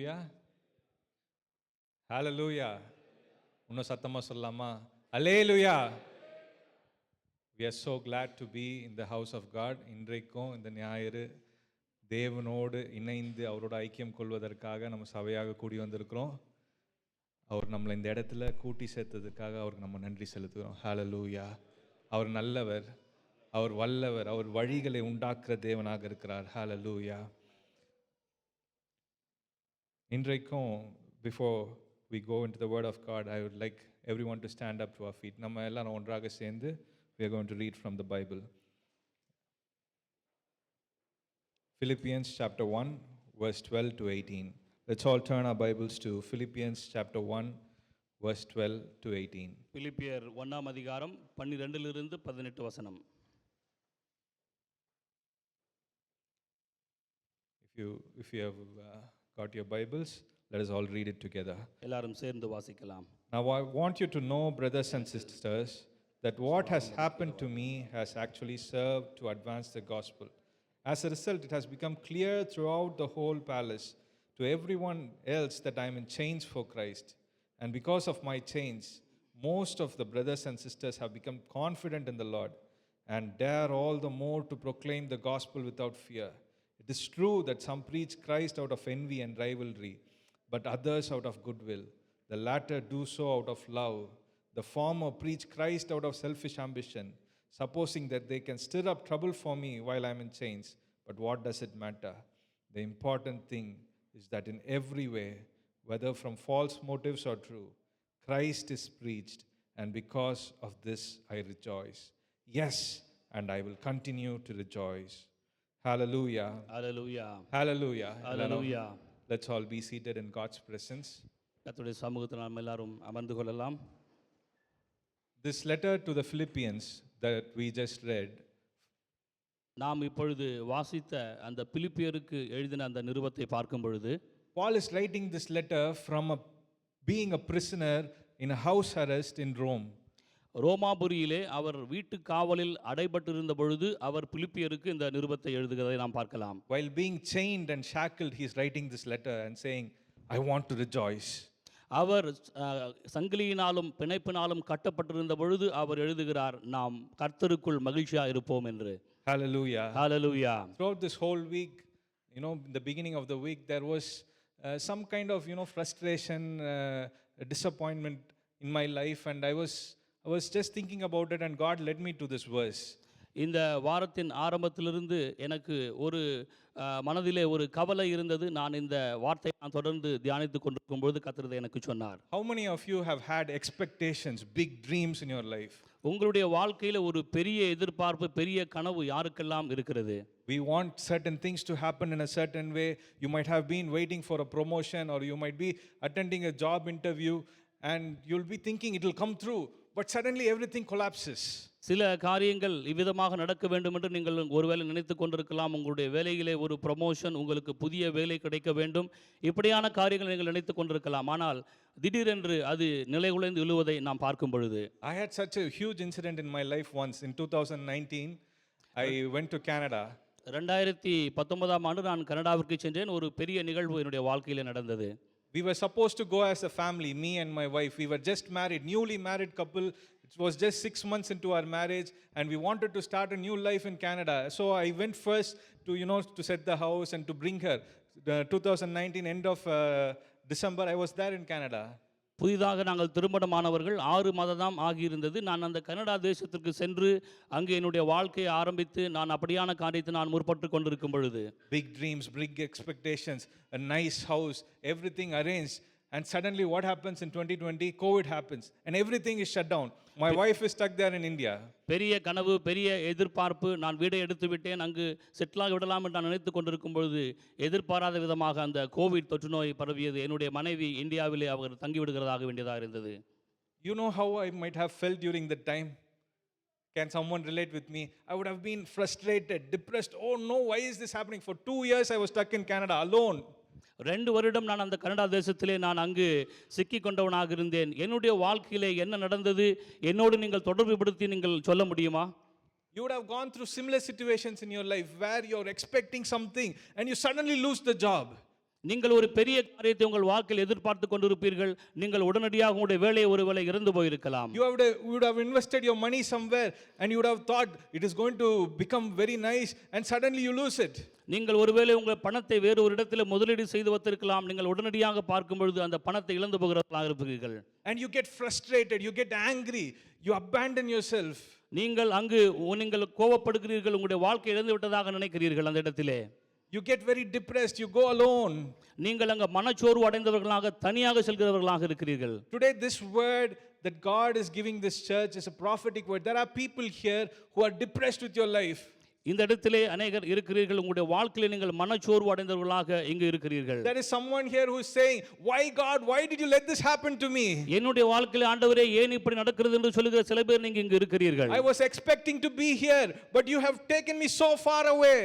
Hallelujah. Hallelujah. இன்னும் சத்தமா சொல்லலாமா? Hallelujah. We are so glad to be in the house of God. இன்றைக்கும் இந்த ஞாயிறு தேவனோடு இணைந்து அவரோட ஐக்கியம் கொள்வதற்காக நம்ம சபையாக கூடி வந்திருக்கிறோம். அவர் நம்மளை இந்த இடத்துல கூட்டி சேர்த்ததுக்காக அவருக்கு நம்ம நன்றி செலுத்துகிறோம். Hallelujah. அவர் நல்லவர், அவர் வல்லவர், அவர் வழிகளை உண்டாக்குற தேவனாக இருக்கிறார். Hallelujah. இன்றைக்கும் before we go into the word of God, I would like everyone to stand up to our feet. நம்ம எல்லாரும் ஒன்றாக சேர்ந்து we are going to read from the Bible. Philippians chapter 1 verse 12 to 18. Let's all turn our Bibles to Philippians chapter 1 verse 12 to 18. பிலிப்பியர் 1ஆம் அதிகாரம் 12 லிருந்து 18 வசனம். If you have got your Bibles, let us all read it together. எல்லாரும் சேர்ந்து வாசிக்கலாம். Now I want you to know, brothers and sisters, that what has happened to me has actually served to advance the gospel. As a result, it has become clear throughout the whole palace to everyone else that I am in chains for Christ. And because of my chains, most of the brothers and sisters have become confident in the Lord and dare all the more to proclaim the gospel without fear. It is true that some preach Christ out of envy and rivalry, but others out of goodwill. The latter do so out of love. The former preach Christ out of selfish ambition, supposing that they can stir up trouble for me while I am in chains. But what does it matter? The important thing is that in every way, whether from false motives or true, Christ is preached, and because of this I rejoice. Yes, and I will continue to rejoice. Hallelujah. Hallelujah. Hallelujah. Hallelujah. Let's all be seated in God's presence. கர்த்தருடைய சமூகத்தில் நாம் எல்லாரும் அமர்ந்து கொள்ளலாம். This letter to the Philippians that we just read, நாம் இப்பொழுது வாசித்த அந்த பிலிப்பியருக்கு எழுதின அந்த நிருபத்தை பார்க்கும் பொழுது, Paul is writing this letter from being a prisoner in a house arrest in Rome. ரோமாபுரியிலே அவர் வீட்டு காவலில் அடைபட்டிருந்த பொழுது அவர் பிலிப்பியருக்கு இந்த நிருபத்தை எழுதுகிறதை நாம் பார்க்கலாம். While being chained and shackled, he is writing this letter and saying, I want to rejoice. அவர் சங்கிலியினாலும் பிணைப்பினாலும் கட்டப்பட்டிருந்த பொழுது அவர் எழுதுகிறார், நாம் கர்த்தருக்குள் மகிழ்ச்சியா இருப்போம் என்று. Hallelujah. Hallelujah. Throughout this whole week, in the beginning of the week, there was some kind of, frustration, disappointment in my life, and I was just thinking about it, and God led me to this verse. இந்த வாரத்தின் ஆரம்பத்திலிருந்து எனக்கு ஒரு மனதிலே ஒரு கவலை இருந்தது. நான் இந்த வார்த்தையை நான் தொடர்ந்து தியானித்துக் கொண்டிருக்கும் பொழுது கர்த்தர் எனக்கு சொன்னார். How many of you have had expectations, big dreams in your life? உங்களுடைய வாழ்க்கையில ஒரு பெரிய எதிர்பார்ப்பு, பெரிய கனவு யாருக்கெல்லாம் இருக்கிறது? We want certain things to happen in a certain way. You might have been waiting for a promotion, or you might be attending a job interview, and you'll be thinking it will come through, but suddenly everything collapses. சில காரியங்கள் இவ்விதமாக நடக்க வேண்டும் என்று நீங்கள் ஒருவேளை நினைத்து கொண்டிருக்கலாம். உங்களுடைய வேலையிலே ஒரு ப்ரமோஷன், உங்களுக்கு புதிய வேலை கிடைக்க வேண்டும், இப்படியான காரியங்கள் நீங்கள் நினைத்து கொண்டிருக்கலாம். ஆனால் திடீரென்று அது நிலைகுலைந்து விழுவதை நாம் பார்க்கும் பொழுது, I had such a huge incident in my life once. In 2019, I went to Canada. 2019ஆம் ஆண்டு நான் கனடாவிற்கு சென்றேன். ஒரு பெரிய நிகழ்வு என்னுடைய வாழ்க்கையிலே நடந்தது. We were supposed to go as a family, me and my wife. We were just married, newly married couple. It was just 6 months into our marriage, and we wanted to start a new life in Canada. So I went first to, to set the house and to bring her. The 2019 end of December, I was there in Canada. புதிதாக நாங்கள் திருமணமானவர்கள் 6 மாதம் ஆகியிருந்தது. நான் அந்த Canada தேசத்திற்கு சென்று அங்கே என்னுடைய வாழ்க்கையை ஆரம்பித்து நான் அப்படியான காரியத்தை நான் முற்பட்டு கொண்டிருக்கும் பொழுது, big dreams, big expectations, a nice house, everything arranged, and suddenly what happens in 2020? COVID happens and everything is shut down. My wife is stuck there in India. பெரிய கனவு, பெரிய எதிர்பார்ப்பு, நான் வீடை எடுத்து விட்டேன், அங்கு செட்டிலாக விடலாம் என்று நான் நினைத்து கொண்டிருக்கும் பொழுது எதிர்பாராத விதமாக அந்த கோவிட் தொற்று நோய் பரவியது. என்னுடைய மனைவி இந்தியாவிலே அவர் தங்கிவிடுகிறதாக வேண்டியதாக இருந்தது. You know how I might have felt during that time? Can someone relate with me? I would have been frustrated, depressed. Oh no, why is this happening? For 2 years I was stuck in Canada alone. 2 வருடம் நான் அந்த Canada தேசத்திலே நான் அங்கு சிக்கி கொண்டவனாக இருந்தேன். என்னுடைய வாழ்க்கையிலே என்ன நடந்தது, என்னோடு நீங்கள் தொடர்புபடுத்தி நீங்கள் சொல்ல முடியுமா? You would have gone through similar situations in your life where you're expecting something and you suddenly lose the job. நீங்கள் ஒரு பெரிய காரியத்தை உங்கள் வாழ்க்கையில் எதிர்பார்த்து கொண்டிருப்பீர்கள். நீங்கள் உடனடியாக உங்களுடைய வேலையை ஒருவேளை இறந்து போயிருக்கலாம். You would have invested your money somewhere and you would have thought it is going to become very nice and suddenly you lose it. நீங்கள் ஒருவேளை உங்கள் பணத்தை வேறு ஒரு இடத்துல முதலீடு செய்து வைத்திருக்கலாம். நீங்கள் உடனடியாக பார்க்கும் பொழுது அந்த பணத்தை இழந்து போகிறவர்களாக இருப்பீர்கள். And you get frustrated, you get angry, you abandon yourself. நீங்கள் அங்கு நீங்கள் கோபப்படுகிறீர்கள். உங்களுடைய வாழ்க்கை இழந்து விட்டதாக நினைக்கிறீர்கள். அந்த இடத்திலே You get very depressed, you go alone. நீங்கள் அங்க மனச்சோர்வு அடைந்தவர்களாக தனியாக செல்கிறவர்களாக இருக்கிறீர்கள். Today this word that God is giving this church is a prophetic word. There are people here who are depressed with your life. இந்த இடத்திலே அநேகர் இருக்கிறீர்கள். உங்களுடைய வாழ்க்கையில நீங்கள் மனச்சோர்வு அடைந்தவர்களாக இங்கு இருக்கிறீர்கள். There is someone here who is saying, "Why God? Why did you let this happen to me?" என்னுடைய வாழ்க்கையில ஆண்டவரே ஏன் இப்படி நடக்கிறது என்று சொல்லுகிற சில பேர் நீங்க இங்கு இருக்கிறீர்கள். I was expecting to be here, but you have taken me so far away.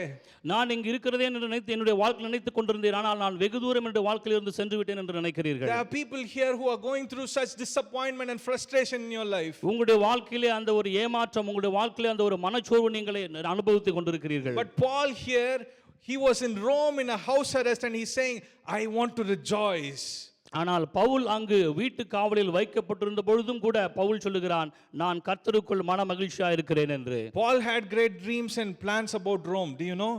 நான் இங்கு இருக்கிறதே என்று நினைத்து என்னுடைய வாழ்க்கையில் நினைத்துக் கொண்டிருந்தேன். ஆனால் நான் வெகு தூரம் என்னுடைய வாழ்க்கையில் இருந்து சென்று விட்டேன் என்று நினைக்கிறீர்கள். There are people here who are going through such disappointment and frustration in your life. உங்களுடைய வாழ்க்கையிலே அந்த ஒரு ஏமாற்றம், உங்களுடைய வாழ்க்கையிலே அந்த ஒரு மனச்சோர்வு நீங்கள் அனுபவித்துக் கொண்டிருக்கிறீர்கள். But Paul here, he was in Rome in a house arrest and he's saying, "I want to rejoice." ஆனால் பவுல் அங்கு வீட்டு காவலில் வைக்கப்பட்டிருந்த பொழுதும் கூட பவுல் சொல்லுகிறான், நான் கர்த்தருக்குள் மன மகிழ்ச்சியா இருக்கிறேன் என்று. Paul had great dreams and plans about Rome. Do you know?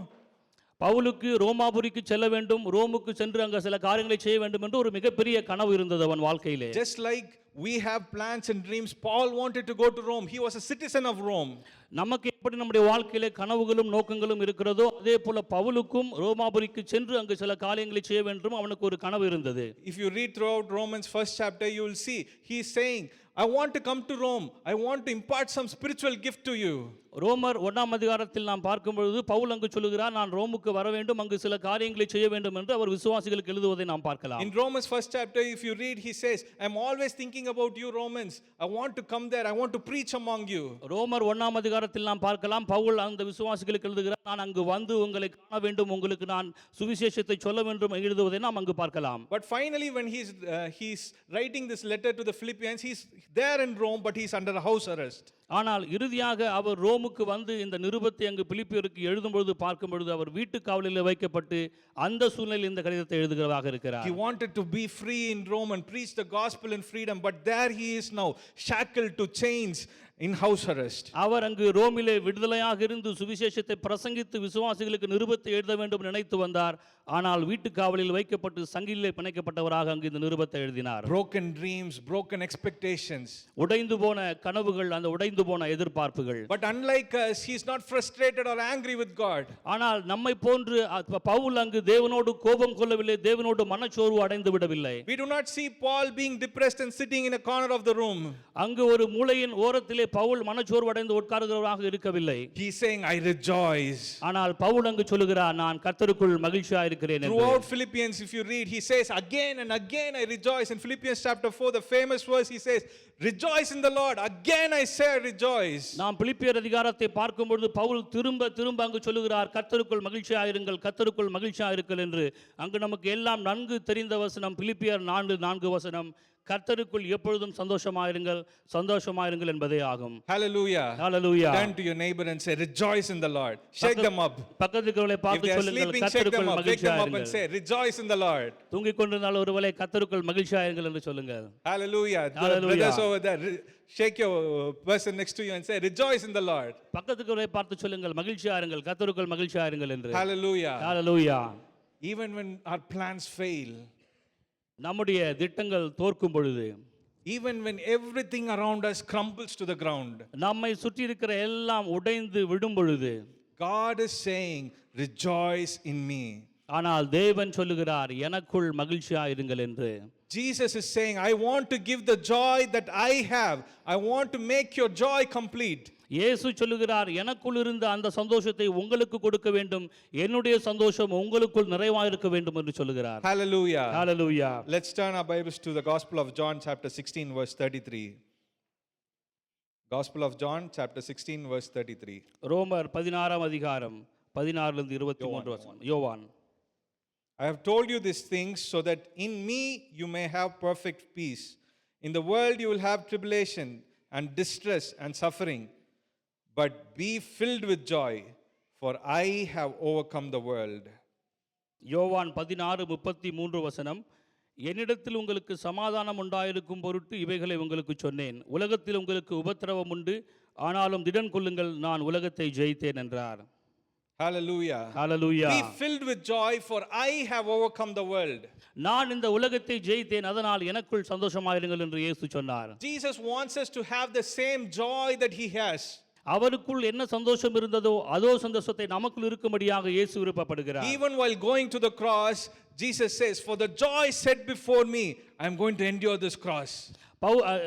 பவுலுக்கு ரோமாபுரிக்கு செல்ல வேண்டும், ரோமுக்கு சென்று அங்க சில காரியங்களை செய்ய வேண்டும் என்று ஒரு மிகப்பெரிய கனவு இருந்தது அவன் வாழ்க்கையிலே. Just like we have plans and dreams, Paul wanted to go to Rome. He was a citizen of Rome. நமக்கு எப்படி நம்முடைய வாழ்க்கையிலே கனவுகளும் நோக்கங்களும் இருக்கிறதோ அதே போல பவுலுக்கும் ரோமாபுரிக்கு சென்று அங்கு சில காரியங்களை செய்ய வேண்டும் அவனுக்கு ஒரு கனவு இருந்தது. If you read throughout Romans first chapter, you will see he is saying, "I want to come to Rome. I want to impart some spiritual gift to you." ரோமர் 1ஆம் அதிகாரத்தில் நாம் பார்க்கும் பொழுது பவுல் அங்கு சொல்லுகிறார், நான் ரோமுக்கு வர வேண்டும், அங்கு சில காரியங்களை செய்ய வேண்டும் என்று அவர் விசுவாசிகளுக்கு எழுதுவதை நாம் பார்க்கலாம். In Romans first chapter, if you read, he says, "I'm always thinking about you Romans. I want to come there. I want to preach among you." ரோமர் 1ஆம் அதிகாரத்தில் நாம் பார்க்கலாம் பவுல் அந்த விசுவாசிகளுக்கு எழுதுகிறார், நான் அங்கு வந்து உங்களை காண வேண்டும், உங்களுக்கு நான் சுவிசேஷத்தை சொல்ல வேண்டும் எழுதுவதை நாம் அங்கு பார்க்கலாம். But finally when he's writing this letter to the Philippians, he's there in Rome but he's under house arrest. ஆனால் இறுதியாக அவர் ரோமுக்கு வந்து இந்த நிருபத்தை அங்கு பிலிப்பியருக்கு எழுதும் பொழுது பார்க்கும் பொழுது அவர் வீட்டு காவலில் வைக்கப்பட்டு அந்த சூழ்நிலையில் இந்த கடிதத்தை எழுதுகிறதாக இருக்கிறார். He wanted to be free in Rome and preach the gospel in freedom, but there he is now shackled to chains in house arrest. அவர் அங்கு ரோமிலே விடுதலையாக இருந்து சுவிசேஷத்தை பிரசங்கித்து விசுவாசிகளுக்கு நிருபத்தை எழுத வேண்டும் நினைத்து வந்தார். ஆனால் வீட்டு காவலில் வைக்கப்பட்டு சங்கிலே பிணைக்கப்பட்டவராக அங்கு இந்த நிருபத்தை எழுதினார். Broken dreams, broken expectations. உடைந்து போன கனவுகள், அந்த உடைந்து போன எதிர்பார்ப்புகள். But unlike us, he is not frustrated or angry with God. ஆனால் நம்மை போன்று பவுல் அங்கு தேவனோடு கோபம் கொள்ளவில்லை, தேவனோடு மனச்சோர்வு அடைந்து விடவில்லை. We do not see Paul being depressed and sitting in a corner of the room. அங்கு ஒரு மூலையின் ஓரத்திலே பவுல் மனச்சோர்வு அடைந்து உட்கார்கிறவராக இருக்கவில்லை. He is saying, "I rejoice." ஆனால் பவுல் அங்கு சொல்லுகிறார், நான் கர்த்தருக்குள் மகிழ்ச்சியா இருக்கிறேன் என்று. Throughout Philippians, if you read, he says, "Again and again I rejoice." In Philippians chapter 4, the famous verse, he says, "Rejoice in the Lord. Again I say rejoice." நாம் பிலிப்பியர் அதிகாரத்தை பார்க்கும் பொழுது பவுல் திரும்ப திரும்ப அங்கு சொல்லுகிறார், கர்த்தருக்குள் மகிழ்ச்சியா இருங்கள், கர்த்தருக்குள் மகிழ்ச்சியா இருங்கள் என்று. அங்கு நமக்கு எல்லாம் நன்கு தெரிந்த வசனம் பிலிப்பியர் 4:4 வசனம், கர்த்தருக்குள் எப்பொழுதும் சந்தோஷமாயிருங்கள், சந்தோஷமாயிருங்கள் என்பதே ஆகும். Hallelujah. Hallelujah. Turn to your neighbor and say, "Rejoice in the Lord." Shake them up. பக்கத்து இருக்கிறவர்களை If பார்த்து they are சொல்லுங்கள், sleeping, shake them கர்த்தருக்குள் up. Wake மகிழ்ச்சியா them up and இருங்கள். say, "Rejoice in the Lord." தூங்கிக் கொண்டிருந்தால் ஒருவேளை கர்த்தருக்குள் மகிழ்ச்சியா இருங்கள் என்று சொல்லுங்கள். Hallelujah. The Hallelujah. brothers over there, shake your person next to you and say, "Rejoice in the Lord." பக்கத்து இருக்கிறவர்களை பார்த்து சொல்லுங்கள், மகிழ்ச்சியா இருங்கள், கர்த்தருக்குள் மகிழ்ச்சியா இருங்கள் என்று. Hallelujah. Hallelujah. Even when our plans fail, நம்முடைய திட்டங்கள் தோற்கும் பொழுது, even when everything around us crumbles to the ground, நம்மை சுற்றி இருக்கிற எல்லாம் உடைந்து விடும் பொழுது, God is saying, "Rejoice in me." ஆனால் தேவன் சொல்லுகிறார், எனக்குள் மகிழ்ச்சியா இருங்கள் என்று. Jesus is saying, "I want to give the joy that I have. I want to make your joy complete." இயேசு சொல்லுகிறார், எனக்குள் இருந்த அந்த சந்தோஷத்தை உங்களுக்கு கொடுக்க வேண்டும், என்னுடைய சந்தோஷம் உங்களுக்குள் நிறைவாக இருக்க வேண்டும் என்று சொல்லுகிறார். Hallelujah. Hallelujah. Let's turn our Bibles to the Gospel of John chapter 16 verse 33. Gospel of John chapter 16 verse 33. ரோமர் 16ஆம் அதிகாரம் 16லிருந்து 23 வசனம். யோவான். "I have told you these things so that in me you may have perfect peace. In the world you will have tribulation and distress and suffering, but be filled with joy, for I have overcome the world." யோவான் 16:33 என்னிடத்தில் உங்களுக்கு சமாதானம் உண்டாயிருக்கும் பொருட்டு இவைகளை உங்களுக்கு சொன்னேன். உலகத்தில் உங்களுக்கு உபத்திரவம் உண்டு, ஆனாலும் திடன் கொள்ளுங்கள், நான் உலகத்தை ஜெயித்தேன் என்றார். Hallelujah. Hallelujah. Be filled with joy, for I have overcome the world. நான் இந்த உலகத்தை ஜெயித்தேன், அதனால் எனக்குள் சந்தோஷமாயிருங்கள் என்று இயேசு சொன்னார். Jesus wants us to have the same joy that he has. அவருக்குள் என்ன சந்தோஷம் இருந்ததோ அதோ சந்தோஷத்தை நமக்குள் இருக்கும்படியாக இயேசு விருப்பப்படுகிறார். Even while going to the cross, Jesus says, for the joy set before me, I am going to endure this cross.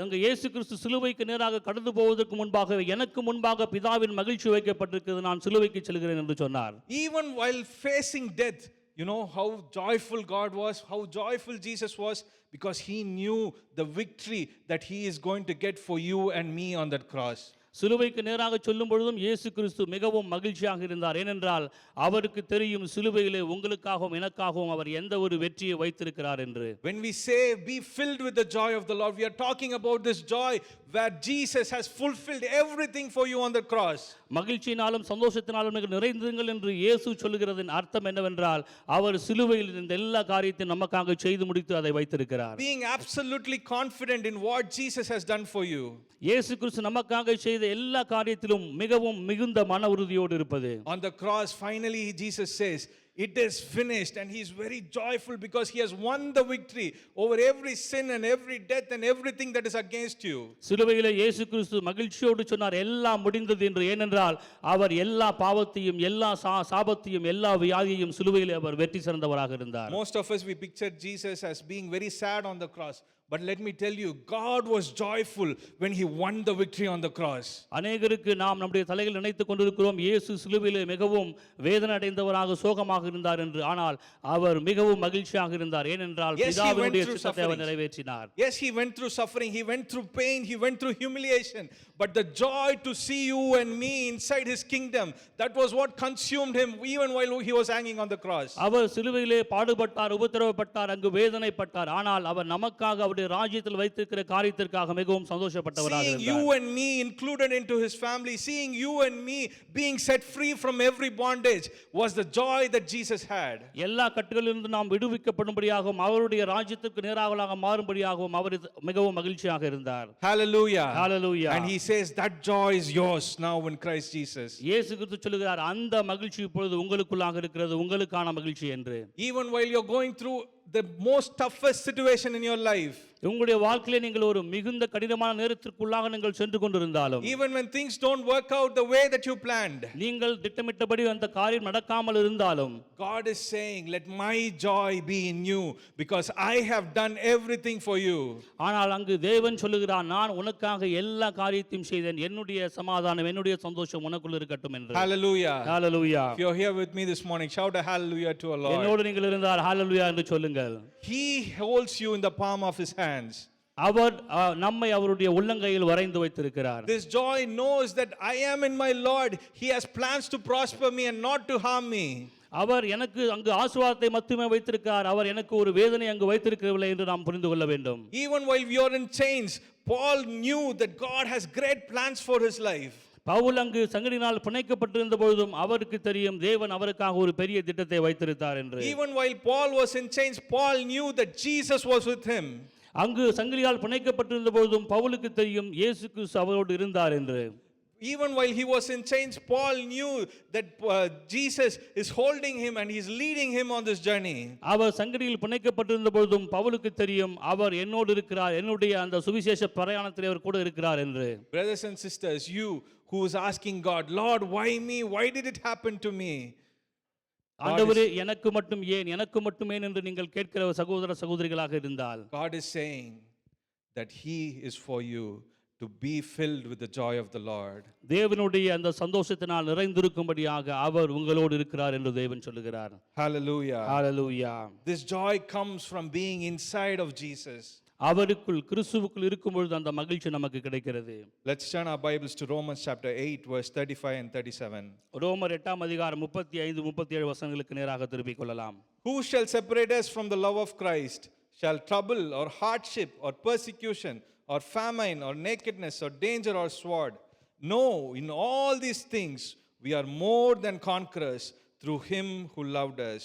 அங்க இயேசு கிறிஸ்து சிலுவைக்கு நேராக கடந்து போவதற்கு முன்பாக எனக்கு முன்பாக பிதாவின் மகிழ்ச்சி வைக்கப்பட்டிருக்கிறது, நான் சிலுவைக்கு செல்கிறேன் என்று சொன்னார். Even while facing death, you know how joyful God was, how joyful Jesus was, because he knew the victory that he is going to get for you and me on that cross. சிலுவைக்கு நேராக சொல்லும் பொழுதும் இயேசு கிறிஸ்து மிகவும் மகிழ்ச்சியாக இருந்தார். ஏனென்றால் அவருக்கு தெரியும் சிலுவையிலே உங்களுக்காகவும் எனக்காகவும் அவர் எந்த ஒரு வெற்றியை வைத்திருக்கிறார் என்று. When we say be filled with the joy of the Lord, we are talking about this joy where Jesus has fulfilled everything for you on the cross. மகிழ்ச்சியினாலும் சந்தோஷத்தினாலும் நீங்கள் நிறைந்திருங்கள் என்று இயேசு சொல்லுகிறதின் அர்த்தம் என்னவென்றால் அவர் சிலுவையில் இந்த எல்லா காரியத்தையும் நமக்காக செய்து முடித்து அதை வைத்திருக்கிறார். Being absolutely confident in what Jesus has done for you. இயேசு கிறிஸ்து நமக்காக செய்த எல்லா காரியத்திலும் மிகவும் மிகுந்த மன உறுதியோடு இருப்பது. On the cross, finally Jesus says, it is finished, and he is very joyful because he has won the victory over every sin and every death and everything that is against you. சிலுவையிலே இயேசு கிறிஸ்து மகிழ்ச்சியோடு சொன்னார் எல்லாம் முடிந்தது என்று. ஏனென்றால் அவர் எல்லா பாவத்தையும் எல்லா சாபத்தையும் எல்லா வியாதியையும் சிலுவையிலே அவர் வெற்றி சிறந்தவராக இருந்தார். Most of us, we pictured Jesus as being very sad on the cross. But let me tell you, God was joyful when he won the victory on the cross. அநேகருக்கு நாம் நம்முடைய தலையில் நினைத்துக் கொண்டிருக்கிறோம் இயேசு சிலுவையிலே மிகவும் வேதனை அடைந்தவராக சோகமாக இருந்தார் என்று. ஆனால் அவர் மிகவும் மகிழ்ச்சியாக இருந்தார். ஏனென்றால் பிதாவினுடைய சித்தத்தை அவர் நிறைவேற்றினார். Yes, he went through suffering, he went through pain, he went through humiliation, but the joy to see you and me inside his kingdom, that was what consumed him even while he was hanging on the cross. அவர் சிலுவையிலே பாடுபட்டார், உபத்திரவப்பட்டார், அங்கு வேதனைப்பட்டார். ஆனால் அவர் நமக்காக அவருடைய ராஜ்யத்தில் வைத்திருக்கிற காரியத்திற்காக மிகவும் சந்தோஷப்பட்டவராக Seeing இருந்தார். you and me included into his family, seeing you and me being set free from every bondage was the joy that Jesus had. எல்லா கட்டுகளிலிருந்து நாம் விடுவிக்கப்படும்படியாகவும் அவருடைய ராஜ்யத்துக்கு நேராக மாறும்படியாகவும் அவர் மிகவும் மகிழ்ச்சியாக இருந்தார். Hallelujah. Hallelujah. And he says that joy is yours now in Christ Jesus. இயேசு கிறிஸ்து சொல்லுகிறார் அந்த மகிழ்ச்சி இப்பொழுது உங்களுக்குள்ளாக இருக்கிறது, உங்களுக்கான மகிழ்ச்சி என்று. Even while you're going through the most toughest situation in your life, உங்களுடைய வாழ்க்கையிலே நீங்கள் ஒரு மிகுந்த கடினமான நேரத்திற்குள்ளாக நீங்கள் சென்று கொண்டிருந்தாலும், even when things don't work out the way that you planned, நீங்கள் திட்டமிட்டபடி அந்த காரியம் நடக்காமல் இருந்தாலும், God is saying, let my joy be in you because I have done everything for you. ஆனால் அங்கு தேவன் சொல்லுகிறார் நான் உனக்காக எல்லா காரியத்தையும் செய்தேன், என்னுடைய சமாதானம் என்னுடைய சந்தோஷம் உனக்குள் இருக்கட்டும் என்று. Hallelujah. Hallelujah. If you're here with me this morning, shout a hallelujah to our Lord. என்னோடு நீங்கள் இருந்தால் ஹalleluya என்று சொல்லுங்கள். He holds you in the palm of his hands. அவர் நம்மை அவருடைய உள்ளங்கையில் வரைந்து வைத்திருக்கிறார். This joy knows that I am in my Lord. He has plans to prosper me and not to harm me. அவர் எனக்கு அங்கு ஆசீர்வாதத்தை மட்டுமே வைத்திருக்கிறார், அவர் எனக்கு ஒரு வேதனை அங்கு வைத்திருக்கவில்லை என்று நாம் புரிந்து கொள்ள வேண்டும். Even while we are in chains, Paul knew that God has great plans for his life. Pavul அங்கு சங்கடியினால் பிணைக்கப்பட்டிருந்த பொழுதும் அவருக்கு தெரியும் தேவன் அவருக்காக ஒரு பெரிய திட்டத்தை வைத்திருந்தார் என்று. Even while Paul was in chains, Paul knew that Jesus was with him. அங்கு சங்கிலியால் பிணைக்கப்பட்டிருந்த பொழுதும் பவுலுக்கு தெரியும் இயேசு கிறிஸ்து அவரோடு இருந்தார் என்று. Even while he was in chains, Paul knew that Jesus is holding him and he's leading him on this journey. அவர் சங்கிலியில் பிணைக்கப்பட்டிருந்த பொழுதும் பவுலுக்கு தெரியும் அவர் என்னோடு இருக்கிறார், என்னுடைய அந்த சுவிசேஷ பிரயாணத்தில் அவர் கூட இருக்கிறார் என்று. Brothers and sisters, you who is asking God, Lord, why me? Why did it happen to me? ஆண்டவரே எனக்கு மட்டும் ஏன், எனக்கு மட்டும் ஏன் என்று நீங்கள் கேட்கிற சகோதர சகோதரிகளாக இருந்தால், God is saying that he is for you to be filled with the joy of the Lord. தேவனுடைய அந்த சந்தோஷத்தினால் நிறைந்திருக்கும்படியாக அவர் உங்களோடு இருக்கிறார் என்று தேவன் சொல்லுகிறார். Hallelujah. Hallelujah. This joy comes from being inside of Jesus. அவருக்குள் கிறிஸ்துவுக்குள் இருக்கும் பொழுது அந்த மகிழ்ச்சி நமக்கு கிடைக்கிறது. Let's turn our Bibles to Romans chapter 8 verse 35 and 37. ரோமர் 8:35-37 வசனங்களுக்கு நேராக திருப்பிக் கொள்ளலாம். Who shall separate us from the love of Christ? Shall trouble or hardship or persecution or famine or nakedness or danger or sword? No, in all these things we are more than conquerors through him who loved us.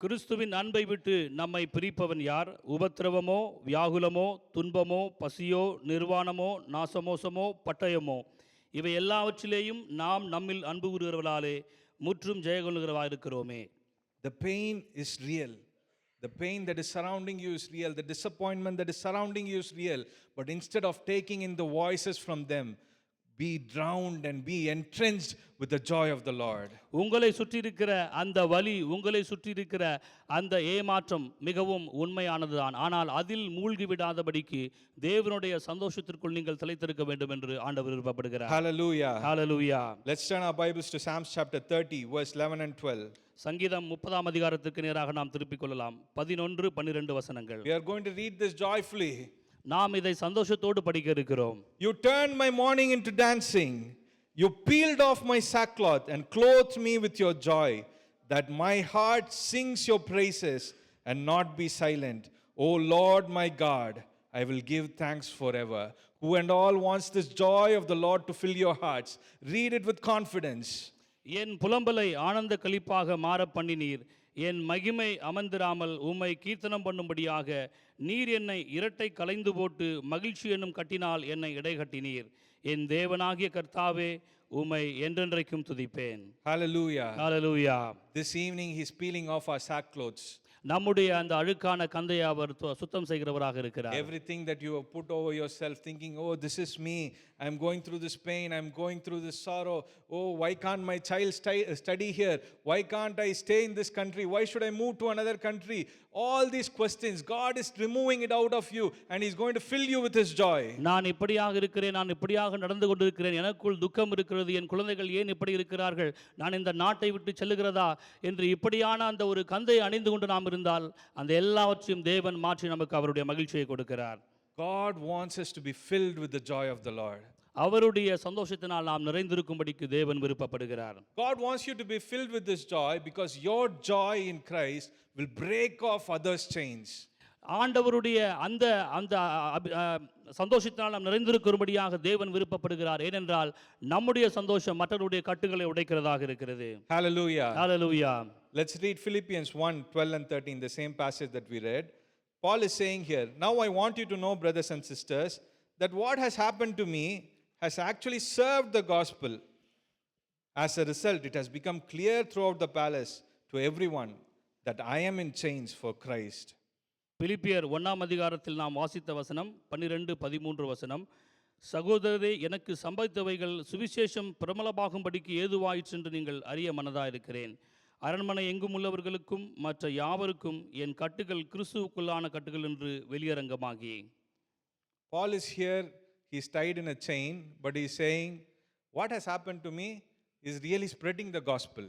கிறிஸ்துவின் அன்பை விட்டு நம்மை பிரிப்பவன் யார்? உபத்திரவமோ, வியாகுலமோ, துன்பமோ, பசியோ, நிர்வாணமோ, நாசமோசமோ, பட்டயமோ, இவை எல்லாவற்றிலேயும் நாம் நம்மில் அன்பு கூறுகிறவர்களாலே முற்றும் ஜெயகொள்கிறவா இருக்கிறோமே. The pain is real. The pain that is surrounding you is real. The disappointment that is surrounding you is real. But instead of taking in the voices from them, be drowned and be entrenched with the joy of the Lord. உங்களை சுற்றியிருக்கிற அந்த வலி, உங்களை சுற்றியிருக்கிற அந்த ஏமாற்றம் மிகவும் உண்மையானதுதான். ஆனால் அதில் மூழ்கி விடாதபடிக்கு தேவனுடைய சந்தோஷத்திற்குள் நீங்கள் தலைத்திருக்க வேண்டும் என்று ஆண்டவர் விருப்பப்படுகிறார். Hallelujah. Hallelujah. Let's turn our Bibles to Psalms chapter 30, verse 11 and 12. சங்கீதம் 30ஆம் அதிகாரத்துக்கு நேராக நாம் திருப்பிக் கொள்ளலாம். 11, 12 வசனங்கள். We are going to read this joyfully. நாம் இதை சந்தோஷத்தோடு படிக்க இருக்கிறோம். You turned my mourning into dancing. You peeled off my sackcloth and clothed me with your joy, that my heart sings your praises and not be silent. O Lord my God, I will give thanks forever. Who and all wants this joy of the Lord to fill your hearts? Read it with confidence. என் புலம்பலை ஆனந்த களிப்பாக மாற பண்ணினீர். என் மகிமை அமர்ந்திராமல் உம்மை கீர்த்தனம் பண்ணும்படியாக நீர் என்னை இரட்டை கலைந்து போட்டு மகிழ்ச்சி என்னும் கட்டினால் என்னை இடைகட்டினீர். என் தேவனாகிய கர்த்தாவே, உம்மை என்றென்றைக்கும் துதிப்பேன். Hallelujah. Hallelujah. This evening he's peeling off our sackcloths. நம்முடைய அந்த அழுக்கான கந்தையை அவர் சுத்தம் செய்கிறவராக இருக்கிறார். Everything that you have put over yourself thinking, oh, this is me, I'm going through this pain, I'm going through this sorrow, oh, why can't my child study here, why can't I stay in this country, why should I move to another country, all these questions, God is removing it out of you and he's going to fill you with his joy. நான் இப்படியாக இருக்கிறேன், நான் இப்படியாக நடந்து கொண்டிருக்கிறேன், எனக்குள் துக்கம் இருக்கிறது, என் குழந்தைகள் ஏன் இப்படி இருக்கிறார்கள், நான் இந்த நாட்டை விட்டு செல்லுகிறதா என்று இப்படியான அந்த ஒரு கந்தை அணிந்து கொண்டு நாம் இருந்தால் அந்த எல்லாவற்றையும் தேவன் மாற்றி நமக்கு அவருடைய மகிழ்ச்சியை கொடுக்கிறார். God wants us to be filled with the joy of the Lord. அவருடைய சந்தோஷத்தினால் நாம் நிறைந்திருக்கும்படிக்கு தேவன் விருப்பப்படுகிறார். God wants you to be filled with this joy because your joy in Christ will break off others' chains. ஆண்டவருடைய அந்த அந்த சந்தோஷத்தினால் நாம் நிறைந்திருக்கும்படியாக தேவன் விருப்பப்படுகிறார். ஏனென்றால் நம்முடைய சந்தோஷம் மற்றவருடைய கட்டுகளை உடைக்கிறதாக இருக்கிறது. Hallelujah. Hallelujah. Let's read Philippians 1, 12 and 13, the same passage that we read. Paul is saying here, now I want you to know, brothers and sisters, that what has happened to me has actually served the gospel. As a result, it has become clear throughout the palace to everyone that I am in chains for Christ. பிலிப்பியர் 1ஆம் அதிகாரத்தில் நாம் வாசித்த வசனம் 12, 13 வசனம். சகோதரரே, எனக்கு சம்பவித்தவைகள் சுவிசேஷம் பிரபலமாகும்படிக்கு ஏதுவாயிற்று என்று நீங்கள் அறிய மனதாயிருக்கிறேன். அரண்மனை எங்கும் உள்ளவர்களுக்கும் மற்ற யாவருக்கும் என் கட்டுகள் கிறிஸ்துவுக்குள்ளான கட்டுகள் என்று வெளியரங்கமாகி. Paul is here, he's tied in a chain, but he's saying, what has happened to me is really spreading the gospel.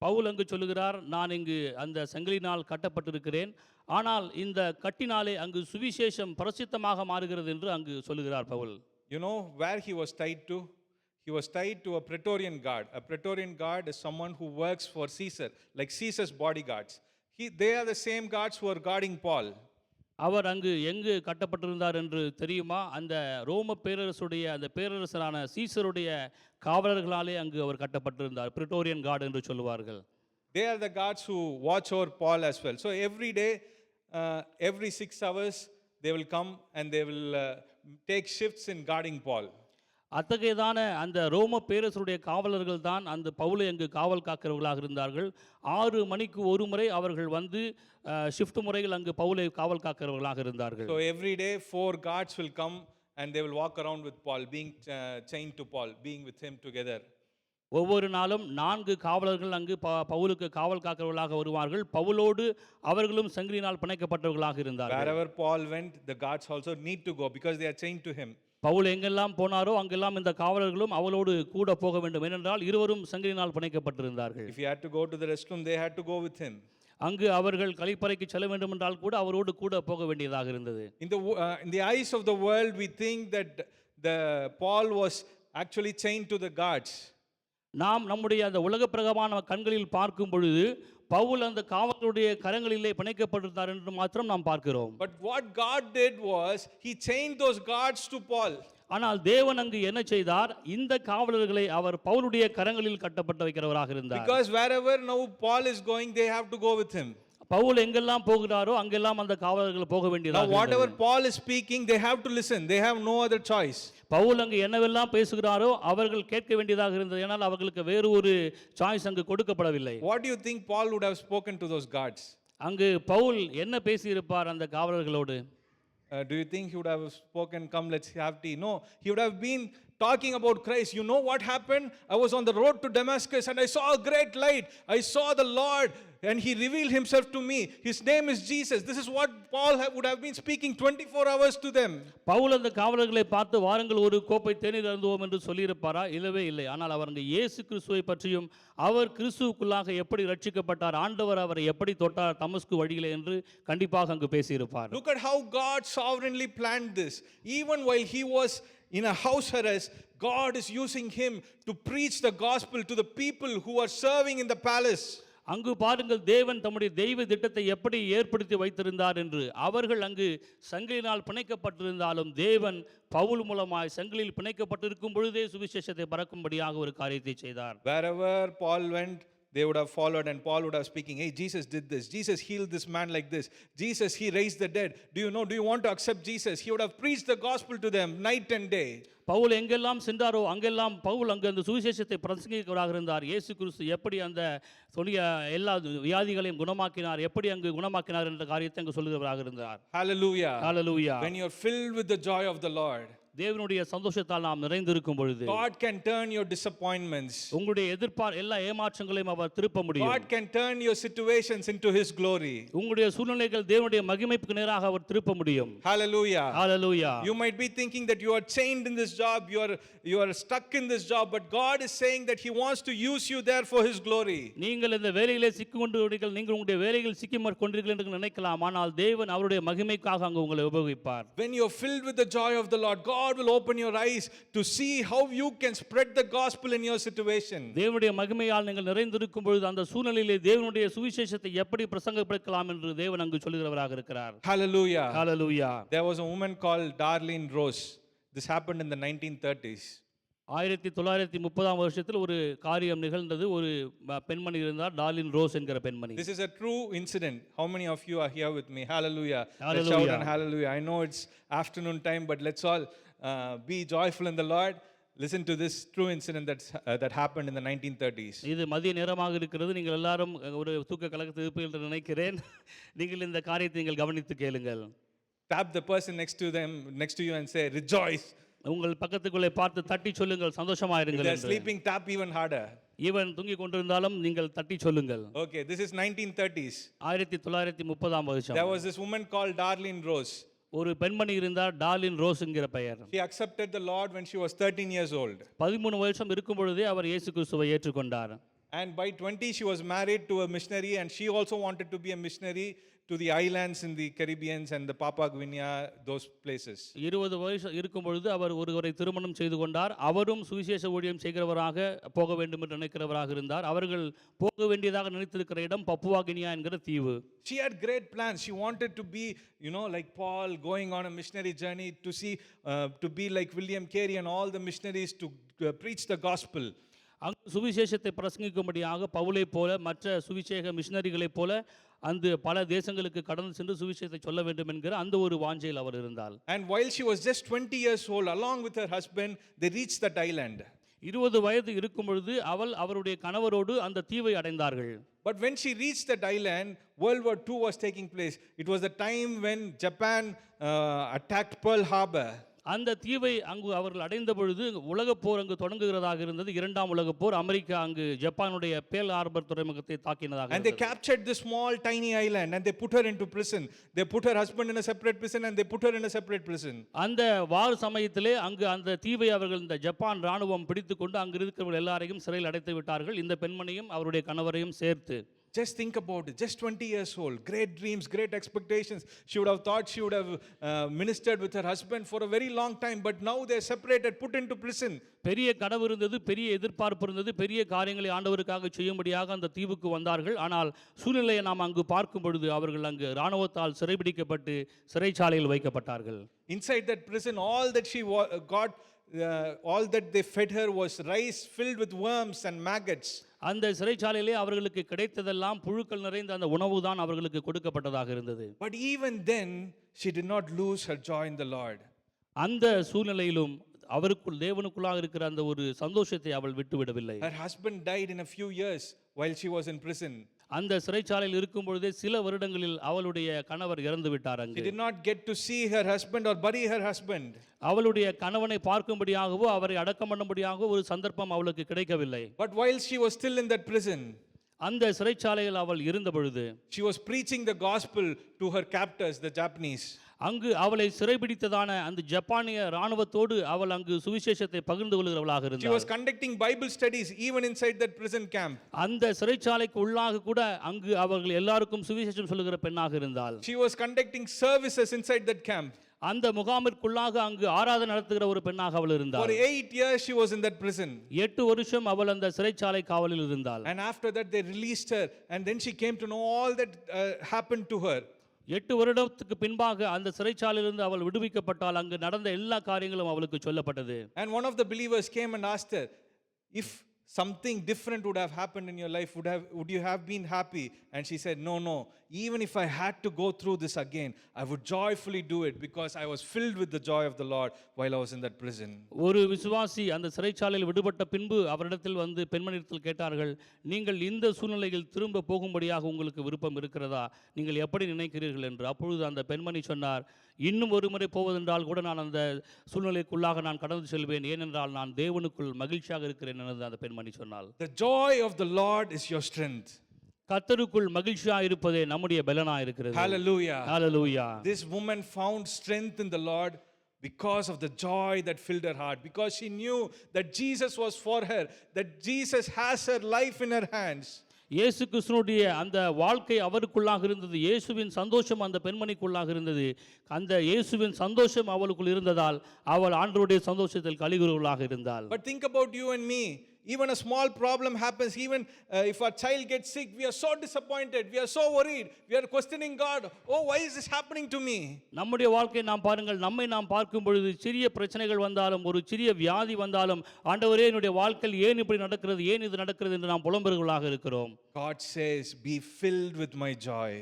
Pavul அங்கு சொல்லுகிறார், நான் இங்கு அந்த சங்கிலினால் கட்டப்பட்டிருக்கிறேன், ஆனால் இந்த கட்டினாலே அங்கு சுவிசேஷம் பிரசித்தமாக மாறுகிறது என்று அங்கு சொல்லுகிறார் Pavul. You know where he was tied to? He was tied to a Praetorian guard. A Praetorian guard is someone who works for Caesar, like Caesar's bodyguards. They are the same guards who are guarding Paul. அவர் அங்கு எங்கு கட்டப்பட்டிருந்தார் என்று தெரியுமா? அந்த ரோம பேரரசுடைய அந்த பேரரசரான சீசருடைய காவலர்களாலே அங்கு அவர் கட்டப்பட்டிருந்தார். பிரிட்டோரியன் card என்று சொல்லுவார்கள். They are the guards who watch over Paul as well. So every day, every 6 hours, they will come and they will take shifts in guarding Paul. அத்தகையதான அந்த ரோம பேரரசுடைய காவலர்கள் தான் அந்த பவுலை அங்கு காவல் காக்கிறவர்களாக இருந்தார்கள். 6 மணிக்கு ஒரு முறை அவர்கள் வந்து ஷிஃப்ட் முறையில் அங்கு பவுலை காவல் காக்கிறவர்களாக இருந்தார்கள். So every day 4 guards will come and they will walk around with Paul, being chained to Paul, being with him together. ஒவ்வொரு நாளும் 4 காவலர்கள் அங்கு பவுலுக்கு காவல் காக்கிறவர்களாக வருவார்கள். பவுலோடு அவர்களும் சங்கிலியினால் பிணைக்கப்பட்டவர்களாக இருந்தார்கள். Wherever Paul went, the guards also need to go because they are chained to him. Pavul எங்கெல்லாம் போனாரோ அங்கெல்லாம் இந்த காவலர்களும் அவளோடு கூட போக வேண்டும். ஏனென்றால் இருவரும் சங்கிலியினால் பிணைக்கப்பட்டிருந்தார்கள். If he had to go to the restroom, they had to go with him. அங்கு அவர்கள் கழிப்பறைக்கு செல்ல வேண்டும் என்றால் கூட அவரோடு கூட போக வேண்டியதாக இருந்தது. In the eyes of the world, we think that Paul was actually chained to the guards. நாம் நம்முடைய அந்த உலக பிரகாரமான கண்களில் பார்க்கும் பொழுது பவுல் அந்த காவலருடைய கரங்களிலே பிணைக்கப்பட்டிருந்தார் என்று மாத்திரம் நாம் பார்க்கிறோம். But what God did was he chained those guards to Paul. ஆனால் தேவன் அங்கு என்ன செய்தார்? இந்த காவலர்களை அவர் பவுலுடைய கரங்களில் கட்டப்பட்டு வைக்கிறவராக இருந்தார். Because wherever now Paul is going, they have to go with him. Pavul எங்கெல்லாம் போகிறாரோ அங்கெல்லாம் அந்த காவலர்கள் போக Now, வேண்டியதாக whatever இருந்தது. Paul is speaking, they have to listen. They have no other choice. Pavul அங்கு என்னவெல்லாம் பேசுகிறாரோ அவர்கள் கேட்க வேண்டியதாக இருந்தது. ஏனால் அவர்களுக்கு வேறு ஒரு சாய்ஸ் அங்கு கொடுக்கப்படவில்லை. What do you think Paul would have spoken to those guards? அங்கு பவுல் என்ன பேசியிருப்பார் அந்த காவலர்களோடு? Do you think he would have spoken, come, let's have tea? No, he would have been talking about Christ. You know what happened? I was on the road to Damascus and I saw a great light. I saw the Lord and he revealed himself to me. His name is Jesus. This is what Paul would have been speaking 24 hours to them. Pavul அந்த காவலர்களை பார்த்து வாருங்கள் ஒரு கோப்பை தேநீர் அருந்துவோம் என்று சொல்லியிருப்பாரா? இல்லவே இல்லை. ஆனால் அவர் அங்கு இயேசு கிறிஸ்துவை பற்றியும் அவர் கிறிஸ்துவுக்குள்ளாக எப்படி ரட்சிக்கப்பட்டார், ஆண்டவர் அவரை எப்படி தொட்டார் தமஸ்கு வழியிலே என்று கண்டிப்பாக அங்கு பேசியிருப்பார். Look at how God sovereignly planned this. Even while he was in a house arrest, God is using him to preach the gospel to the people who are serving in the palace. அங்கு பாருங்கள் தேவன் தம்முடைய தெய்வ திட்டத்தை எப்படி ஏற்படுத்தி வைத்திருந்தார் என்று. அவர்கள் அங்கு சங்கிலினால் பிணைக்கப்பட்டிருந்தாலும் தேவன் பவுல் மூலமாய் சங்கிலில் பிணைக்கப்பட்டிருக்கும் பொழுதே சுவிசேஷத்தை பறக்கும்படியாக ஒரு காரியத்தை செய்தார். Wherever Paul went, they would have followed and Paul would have speaking, hey, Jesus did this, Jesus healed this man like this, Jesus, he raised the dead. Do you want to accept Jesus? He would have preached the gospel to them night and day. Pavul எங்கெல்லாம் சென்றாரோ அங்கெல்லாம் பவுல் அங்கு அந்த சுவிசேஷத்தை பிரசங்கிக்கிறவராக இருந்தார். இயேசு கிறிஸ்து எப்படி அந்த சொன்னிய எல்லா வியாதிகளையும் குணமாக்கினார், எப்படி அங்கு குணமாக்கினார் என்ற காரியத்தை அங்கு சொல்லுகிறவராக இருந்தார். Hallelujah. Hallelujah. When you're filled with the joy of the Lord, தேவனுடைய சந்தோஷத்தால் நாம் நிறைந்திருக்கும் பொழுது God can turn your disappointments. உங்களுடைய எல்லா ஏமாற்றங்களையும் அவர் திருப்ப முடியும். God can turn your situations into his glory. உங்களுடைய சூழ்நிலைகள் தேவனுடைய மகிமைக்கு நேராக அவர் திருப்ப முடியும். Hallelujah. Hallelujah. You might be thinking that you are chained in this job, you are stuck in this job, but God is saying that he wants to use you there for his glory. நீங்கள் இந்த வேலையிலே சிக்கிக்கொண்டீர்கள், நீங்கள் உங்களுடைய வேலையில் சிக்கிக்கொண்டீர்கள் என்று நினைக்கலாம். ஆனால் தேவன் அவருடைய மகிமைக்காக அங்கு உங்களை உபயோகிப்பார். When you are filled with the joy of the Lord, God will open your eyes to see how you can spread the gospel in your situation. தேவனுடைய மகிமையால் நீங்கள் நிறைந்திருக்கும் பொழுது அந்த சூழ்நிலையிலே தேவனுடைய சுவிசேஷத்தை எப்படி பிரசங்கப்படுத்தலாம் என்று தேவன் அங்கு சொல்லுகிறவராக இருக்கிறார். Hallelujah. Hallelujah. There was a woman called Darlene Rose. This happened in the 1930s. 1930 வருஷத்தில் ஒரு காரியம் நிகழ்ந்தது. ஒரு பெண்மணி இருந்தார், டார்லின் ரோஸ் என்கிற பெண்மணி. This is a true incident. How many of you are here with me? Hallelujah. Hallelujah. Let's shout and hallelujah. I know it's afternoon time, but let's all be joyful in the Lord. Listen to this true incident that happened in the 1930s. இது மதிய நேரமாக இருக்கிறது. நீங்கள் எல்லாரும் ஒரு தூக்க கலக்கத்தில் இருப்பீர்கள் என்று நினைக்கிறேன். நீங்கள் இந்த காரியத்தை நீங்கள் கவனித்து கேளுங்கள். Tap the person next to you and say, rejoice. உங்கள் பக்கத்துக்குள்ளே பார்த்து தட்டி சொல்லுங்கள், சந்தோஷமா If இருங்கள் they're என்று. sleeping, tap even harder. இவன் தூங்கிக் கொண்டிருந்தாலும் நீங்கள் தட்டி சொல்லுங்கள். Okay, this is 1930s. 1930 வருஷம். There was this woman called Darlene Rose. ஒரு பெண்மணி இருந்தார், டார்லின் ரோஸ் என்கிற பெயர். She accepted the Lord when she was 13 years old. 13 வருஷம் இருக்கும் பொழுதே அவர் இயேசு கிறிஸ்துவை ஏற்றுக்கொண்டார். And by 20 she was married to a missionary, and she also wanted to be a missionary to the islands in the Caribbean and the Papua New Guinea, those places. 20 வருஷம் இருக்கும் பொழுது அவர் ஒருவரை திருமணம் செய்து கொண்டார். அவரும் சுவிசேஷ ஊழியம் செய்கிறவராக போக வேண்டும் என்று நினைக்கிறவராக இருந்தார். அவர்கள் போக வேண்டியதாக நினைத்திருக்கிற இடம் பப்புவா கினியா என்கிற தீவு. She had great plans. She wanted to be, like Paul, going on a missionary journey to be like William Carey and all the missionaries to preach the gospel. அங்கு சுவிசேஷத்தை பிரசங்கிக்கும்படியாக பவுலை போல மற்ற சுவிசேஷ மிஷனரிகளைப் போல அந்த பல தேசங்களுக்கு கடந்து சென்று சுவிசேஷத்தை சொல்ல வேண்டும் என்கிற அந்த ஒரு வாஞ்சையில் அவர் இருந்தார். And while she was just 20 years old, along with her husband, they reached that island. 20 வயது இருக்கும் பொழுது அவருடைய கணவரோடு அந்த தீவை அடைந்தார்கள். But when she reached that island, World War II was taking place. It was the time when Japan attacked Pearl Harbor. அந்த தீவை அங்கு அவர்கள் அடைந்த பொழுது உலகப் போர் அங்கு தொடங்குகிறதாக இருந்தது. இரண்டாம் உலகப் போர். அமெரிக்கா அங்கு ஜப்பானுடைய பேர்ல் ஹார்பர் துறைமுகத்தை தாக்கினதாக. And they captured this small tiny island and they put her into prison. They put her husband in a separate prison and they put her in a separate prison. அந்த வார் சமயத்திலே அங்கு அந்த தீவை அவர்கள் இந்த Japan ராணுவம் பிடித்துக்கொண்டு அங்கு இருக்கிறவர்கள் எல்லாரையும் சிறையில் அடைத்து விட்டார்கள். இந்த பெண்மணியும் அவருடைய கணவரையும் சேர்த்து. Just think about it. Just 20 years old. Great dreams, great expectations. She would have thought she would have ministered with her husband for a very long time. But now they're separated, put into prison. பெரிய கனவு இருந்தது, பெரிய எதிர்பார்ப்பு இருந்தது, பெரிய காரியங்களை ஆண்டவருக்காக செய்யும்படியாக அந்த தீவுக்கு வந்தார்கள். ஆனால் சூழ்நிலையை நாம் அங்கு பார்க்கும் பொழுது அவர்கள் அங்கு இராணுவத்தால் சிறைபிடிக்கப்பட்டு சிறைச்சாலையில் வைக்கப்பட்டார்கள். Inside that prison, all that she got, all that they fed her was rice filled with worms and maggots. அந்த சிறைச்சாலையிலே அவர்களுக்கு கிடைத்ததெல்லாம் புழுக்கள் நிறைந்த அந்த உணவு தான் அவர்களுக்கு கொடுக்கப்பட்டதாக இருந்தது. But even then, she did not lose her joy in the Lord. அந்த சூழ்நிலையிலும் அவருக்குள் தேவனுக்குள்ளாக இருக்கிற அந்த ஒரு சந்தோஷத்தை அவள் விட்டுவிடவில்லை. Her husband died in a few years while she was in prison. அந்த சிறைச்சாலையில் இருக்கும் பொழுதே சில வருடங்களில் அவளுடைய கணவர் இறந்து விட்டார். She அங்கு did not get to see her husband or bury her husband. அவளுடைய கணவனை பார்க்கும்படியாகவோ அவரை அடக்கம் பண்ணும்படியாகவோ ஒரு சந்தர்ப்பம் அவளுக்கு கிடைக்கவில்லை. But while she was still in that prison, அந்த சிறைச்சாலையில் அவள் இருந்த பொழுது she was preaching the gospel to her captors, the Japanese. அங்கு அவளை சிறைபிடித்ததான அந்த ஜப்பானிய ராணுவத்தோடு அவள் அங்கு சுவிசேஷத்தை பகிர்ந்து கொள்கிறவளாக She was இருந்தாள். conducting Bible studies even inside that prison camp. அந்த சிறைச்சாலைக்கு உள்ளாக கூட அங்கு அவர்கள் எல்லாருக்கும் சுவிசேஷம் சொல்லுகிற பெண்ணாக இருந்தாள். She was conducting services inside that camp. அந்த முகாமிற்குள்ளாக அங்கு ஆராதனை நடத்துகிற ஒரு பெண்ணாக அவள் For இருந்தாள். 8 years she was in that prison. 8 வருஷம் அவள் அந்த சிறைச்சாலை காவலில் இருந்தாள். And after that they released her, and then she came to know all that happened to her. 8 வருடத்துக்கு பின்பாக அந்த சிறைச்சாலையிலிருந்து அவள் விடுவிக்கப்பட்டால் அங்கு நடந்த எல்லா காரியங்களும் அவளுக்கு சொல்லப்பட்டது. And one of the believers came and asked her, if something different would have happened in your life, would you have been happy? And she said, no, even if I had to go through this again, I would joyfully do it, because I was filled with the joy of the Lord while I was in that prison. ஒரு விசுவாசி அந்த சிறைச்சாலையில் விடுபட்ட பின்பு அவரிடத்தில் வந்து பெண்மணியிடத்தில் கேட்டார்கள், நீங்கள் இந்த சூழ்நிலையில் திரும்ப போகும்படியாக உங்களுக்கு விருப்பம் இருக்கிறதா, நீங்கள் எப்படி நினைக்கிறீர்கள் என்று. அப்பொழுது அந்த பெண்மணி சொன்னார், இன்னும் ஒரு முறை போவதென்றால் கூட நான் அந்த சூழ்நிலைக்குள்ளாக நான் கடந்து செல்வேன், ஏனென்றால் நான் தேவனுக்குள் மகிழ்ச்சியாக இருக்கிறேன் என்று அந்த பெண்மணி சொன்னாள். The joy of the Lord is your strength. கர்த்தருக்குள் மகிழ்ச்சியாக இருப்பதே நம்முடைய பலனாக இருக்கிறது. Hallelujah. Hallelujah. This woman found strength in the Lord because of the joy that filled her heart, because she knew that Jesus was for her, that Jesus has her life in her hands. இயேசு கிறிஸ்துவினுடைய அந்த வாழ்க்கை அவருக்குள்ளாக இருந்தது. இயேசுவின் சந்தோஷம் அந்த பெண்மணிக்குள்ளாக இருந்தது. அந்த இயேசுவின் சந்தோஷம் அவளுக்குள் இருந்ததால் அவள் ஆண்டவருடைய சந்தோஷத்தில் களிகூறுவளாக இருந்தாள். But think about you and me. Even a small problem happens, even if our child gets sick, we are so disappointed, we are so worried, we are questioning God. Oh, why is this happening to me? நம்முடைய வாழ்க்கையை நாம் பாருங்கள், நம்மை நாம் பார்க்கும் பொழுது சிறிய பிரச்சனைகள் வந்தாலும் ஒரு சிறிய வியாதி வந்தாலும் ஆண்டவரே என்னுடைய வாழ்க்கையில் ஏன் இப்படி நடக்கிறது, ஏன் இது நடக்கிறது என்று நாம் புலம்புகிறவர்களாக இருக்கிறோம். God says, be filled with my joy.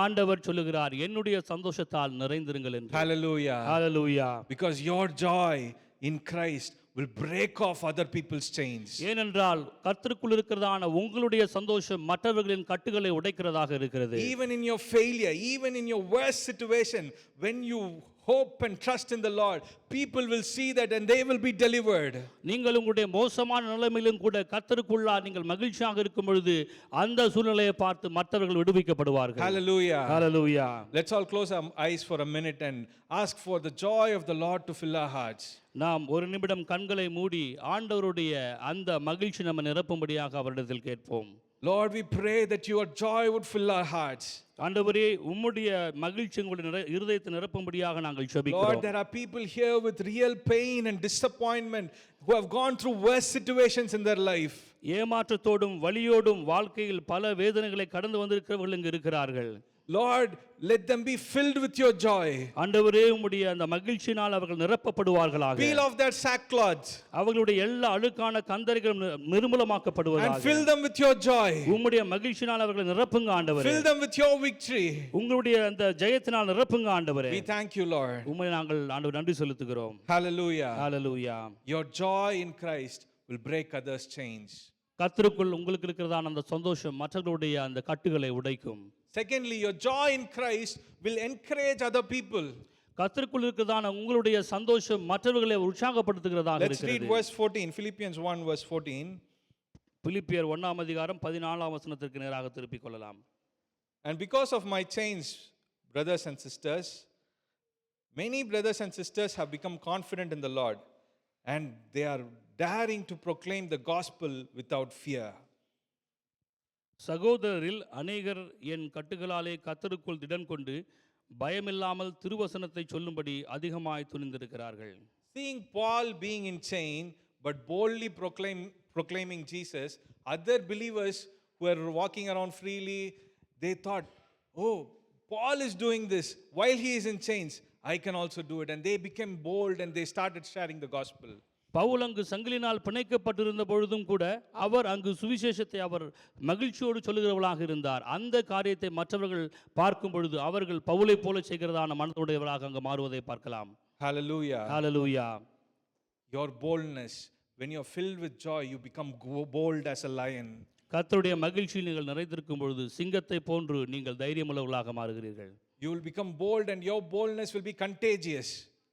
ஆண்டவர் சொல்லுகிறார், என்னுடைய சந்தோஷத்தால் நிறைந்திருங்கள் என்று. Hallelujah. Hallelujah. Because your joy in Christ will break off other people's chains. ஏனென்றால் கர்த்தருக்குள் இருக்கிறதான உங்களுடைய சந்தோஷம் மற்றவர்களின் கட்டுகளை உடைக்கிறதாக இருக்கிறது. Even in your failure, even in your worst situation, when you hope and trust in the Lord, people will see that and they will be delivered. நீங்கள் உங்களுடைய மோசமான நிலைமையிலும் கூட கர்த்தருக்குள்ளா நீங்கள் மகிழ்ச்சியாக இருக்கும் பொழுது அந்த சூழ்நிலையை பார்த்து மற்றவர்கள் விடுவிக்கப்படுவார்கள். Hallelujah. Hallelujah. Let's all close our eyes for a minute and ask for the joy of the Lord to fill our hearts. நாம் ஒரு நிமிடம் கண்களை மூடி ஆண்டவருடைய அந்த மகிழ்ச்சி நம்ம நிரப்பும்படியாக அவரிடத்தில் கேட்போம். Lord, we pray that your joy would fill our hearts. ஆண்டவரே உம்முடைய மகிழ்ச்சி உங்களுடைய இருதயத்தை நிரப்பும்படியாக நாங்கள் Lord, ஜெபிக்கிறோம். there are people here with real pain and disappointment who have gone through worse situations in their life. ஏமாற்றத்தோடும் வலியோடும் வாழ்க்கையில் பல வேதனைகளை கடந்து வந்திருக்கிறவர்கள் இங்கு இருக்கிறார்கள். Lord, let them be filled with your joy. ஆண்டவரே உம்முடைய அந்த மகிழ்ச்சியினால் அவர்கள் நிரப்பப்படுவார்களாக. Peel off their sackcloth அவர்களுடைய எல்லா அழுக்கான கந்தரிகளும் and நிர்மூலமாக்கப்படுவதாக. fill them with your joy. உம்முடைய மகிழ்ச்சியினால் அவர்களை நிரப்புங்க ஆண்டவரே. Fill them with your victory. உங்களுடைய அந்த ஜெயத்தினால் நிரப்புங்க ஆண்டவரே. We thank you, Lord. உம்மை நாங்கள் ஆண்டவர் நன்றி செலுத்துகிறோம். Hallelujah. Hallelujah. Your joy in Christ will break others' chains. கர்த்தருக்குள் உங்களுக்கு இருக்கிறதான அந்த சந்தோஷம் மற்றவர்களுடைய அந்த கட்டுகளை உடைக்கும். Secondly, your joy in Christ will encourage other people. கர்த்தருக்குள் இருக்கிறதான உங்களுடைய சந்தோஷம் மற்றவர்களை உற்சாகப்படுத்துகிறதாக Let's read இருக்கிறது. verse 14, Philippians 1 verse 14. பிலிப்பியர் 1ஆம் அதிகாரம் 14ஆம் வசனத்திற்கு நேராக திருப்பிக் கொள்ளலாம். And because of my chains, brothers and sisters, many brothers and sisters have become confident in the Lord, and they are daring to proclaim the gospel without fear. சகோதரரில் அநேகர் என் கட்டுகளாலே கர்த்தருக்குள் திடன் கொண்டு பயமில்லாமல் திருவசனத்தை சொல்லும்படி அதிகமாய் துணிந்திருக்கிறார்கள். Seeing Paul being in chain but boldly proclaiming Jesus, other believers who were walking around freely, they thought, oh, Paul is doing this while he is in chains, I can also do it. And they became bold and they started sharing the gospel. Pavul அங்கு சங்கிலினால் பிணைக்கப்பட்டிருந்த பொழுதும் கூட அவர் அங்கு சுவிசேஷத்தை அவர் மகிழ்ச்சியோடு சொல்லுகிறவர்களாக இருந்தார். அந்த காரியத்தை மற்றவர்கள் பார்க்கும் பொழுது அவர்கள் பவுலைப் போல செய்கிறதான மனதுடையவர்களாக அங்கு மாறுவதை பார்க்கலாம். Hallelujah. Hallelujah. Your boldness, when you're filled with joy, you become bold as a lion. கர்த்தருடைய மகிழ்ச்சியில் நீங்கள் நிறைந்திருக்கும் பொழுது சிங்கத்தை போன்று நீங்கள் தைரியமுள்ளவர்களாக மாறுகிறீர்கள். You will become bold and your boldness will be contagious.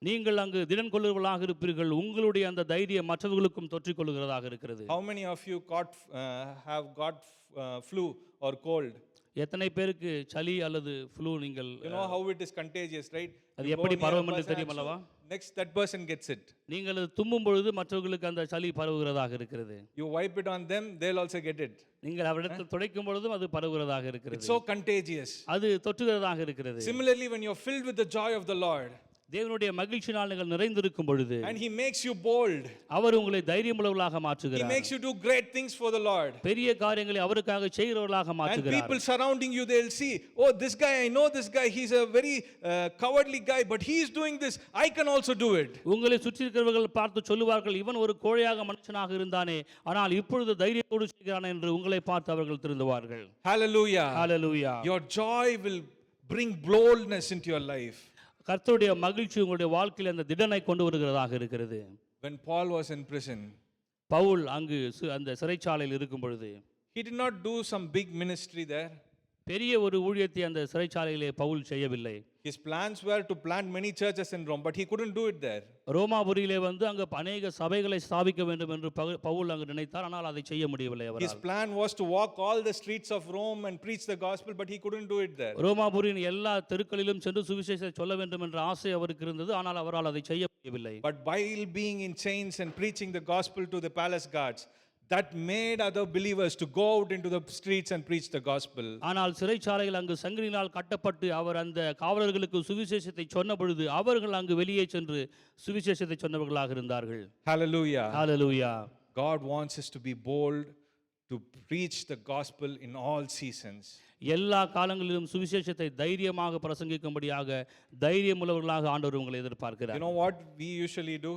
நீங்கள் அங்கு திடன் கொள்ளுவர்களாக இருப்பீர்கள். உங்களுடைய அந்த தைரியம் மற்றவர்களுக்கும் தொற்றிக் கொள்ளுகிறதாக இருக்கிறது. How many of you have got flu or cold? எத்தனை பேருக்கு சளி அல்லது ஃப்ளூ நீங்கள் You know how it is contagious, right? அது You go எப்படி near a பரவும் என்று person தெரியும் அல்லவா? and next that person gets it. நீங்கள் அது தும்மும் பொழுது மற்றவர்களுக்கு அந்த சளி பரவுகிறதாக இருக்கிறது. You wipe it on them, they'll also get it. நீங்கள் அவரிடத்தில் துடைக்கும் பொழுதும் அது பரவுகிறதாக இருக்கிறது. It's so contagious. அது தொற்றுகிறதாக இருக்கிறது. Similarly, when you're filled with the joy of the Lord தேவனுடைய மகிழ்ச்சியினால் நீங்கள் நிறைந்திருக்கும் பொழுது and He makes you bold, அவர் உங்களை தைரியமுள்ளவர்களாக He மாற்றுகிறார். makes you do great things for the Lord. பெரிய காரியங்களை அவருக்காக செய்கிறவர்களாக And மாற்றுகிறார். people surrounding you, they'll see, oh, this guy, I know this guy, he's a very cowardly guy, but he's doing this, I can also do it. உங்களை சுற்றி இருக்கிறவர்கள் பார்த்து சொல்லுவார்கள், இவன் ஒரு கோழையாக மனுஷனாக இருந்தானே, ஆனால் இப்பொழுது தைரியத்தோடு செய்கிறான் என்று உங்களை பார்த்து அவர்கள் திருந்துவார்கள். Hallelujah. Hallelujah. Your joy will bring boldness into your life. கர்த்தருடைய மகிழ்ச்சி உங்களுடைய வாழ்க்கையில் அந்த திடனை கொண்டு வருகிறதாக இருக்கிறது. When Paul was in prison, Pavul அங்கு அந்த சிறைச்சாலையில் இருக்கும் பொழுது he did not do some big ministry there. பெரிய ஒரு ஊழியத்தை அந்த சிறைச்சாலையிலே பவுல் செய்யவில்லை. His plans were to plant many churches in Rome, but he couldn't do it there. ரோமாபுரியிலே அங்கு அநேக சபைகளை ஸ்தாபிக்க வேண்டும் என்று பவுல் அங்கு நினைத்தார். ஆனால் அதை செய்ய முடியவில்லை His அவரால். plan was to walk all the streets of Rome and preach the gospel, but he couldn't do it there. ரோமாபுரியின் எல்லா தெருக்களிலும் சென்று சுவிசேஷத்தை சொல்ல வேண்டும் என்ற ஆசை அவருக்கு இருந்தது. ஆனால் அவரால் அதை செய்ய முடியவில்லை. But while being in chains and preaching the gospel to the palace guards, that made other believers to go out into the streets and preach the gospel. ஆனால் சிறைச்சாலையில் அங்கு சங்கிலினால் கட்டப்பட்டு அவர் அந்த காவலர்களுக்கு சுவிசேஷத்தை சொன்ன பொழுது அவர்கள் அங்கு வெளியே சென்று சுவிசேஷத்தை சொன்னவர்களாக இருந்தார்கள். Hallelujah. Hallelujah. God wants us to be bold to preach the gospel in all seasons. எல்லா காலங்களிலும் சுவிசேஷத்தை தைரியமாக பிரசங்கிக்கும்படியாக தைரியமுள்ளவர்களாக ஆண்டவர் உங்களை எதிர்பார்க்கிறார். You know what we usually do?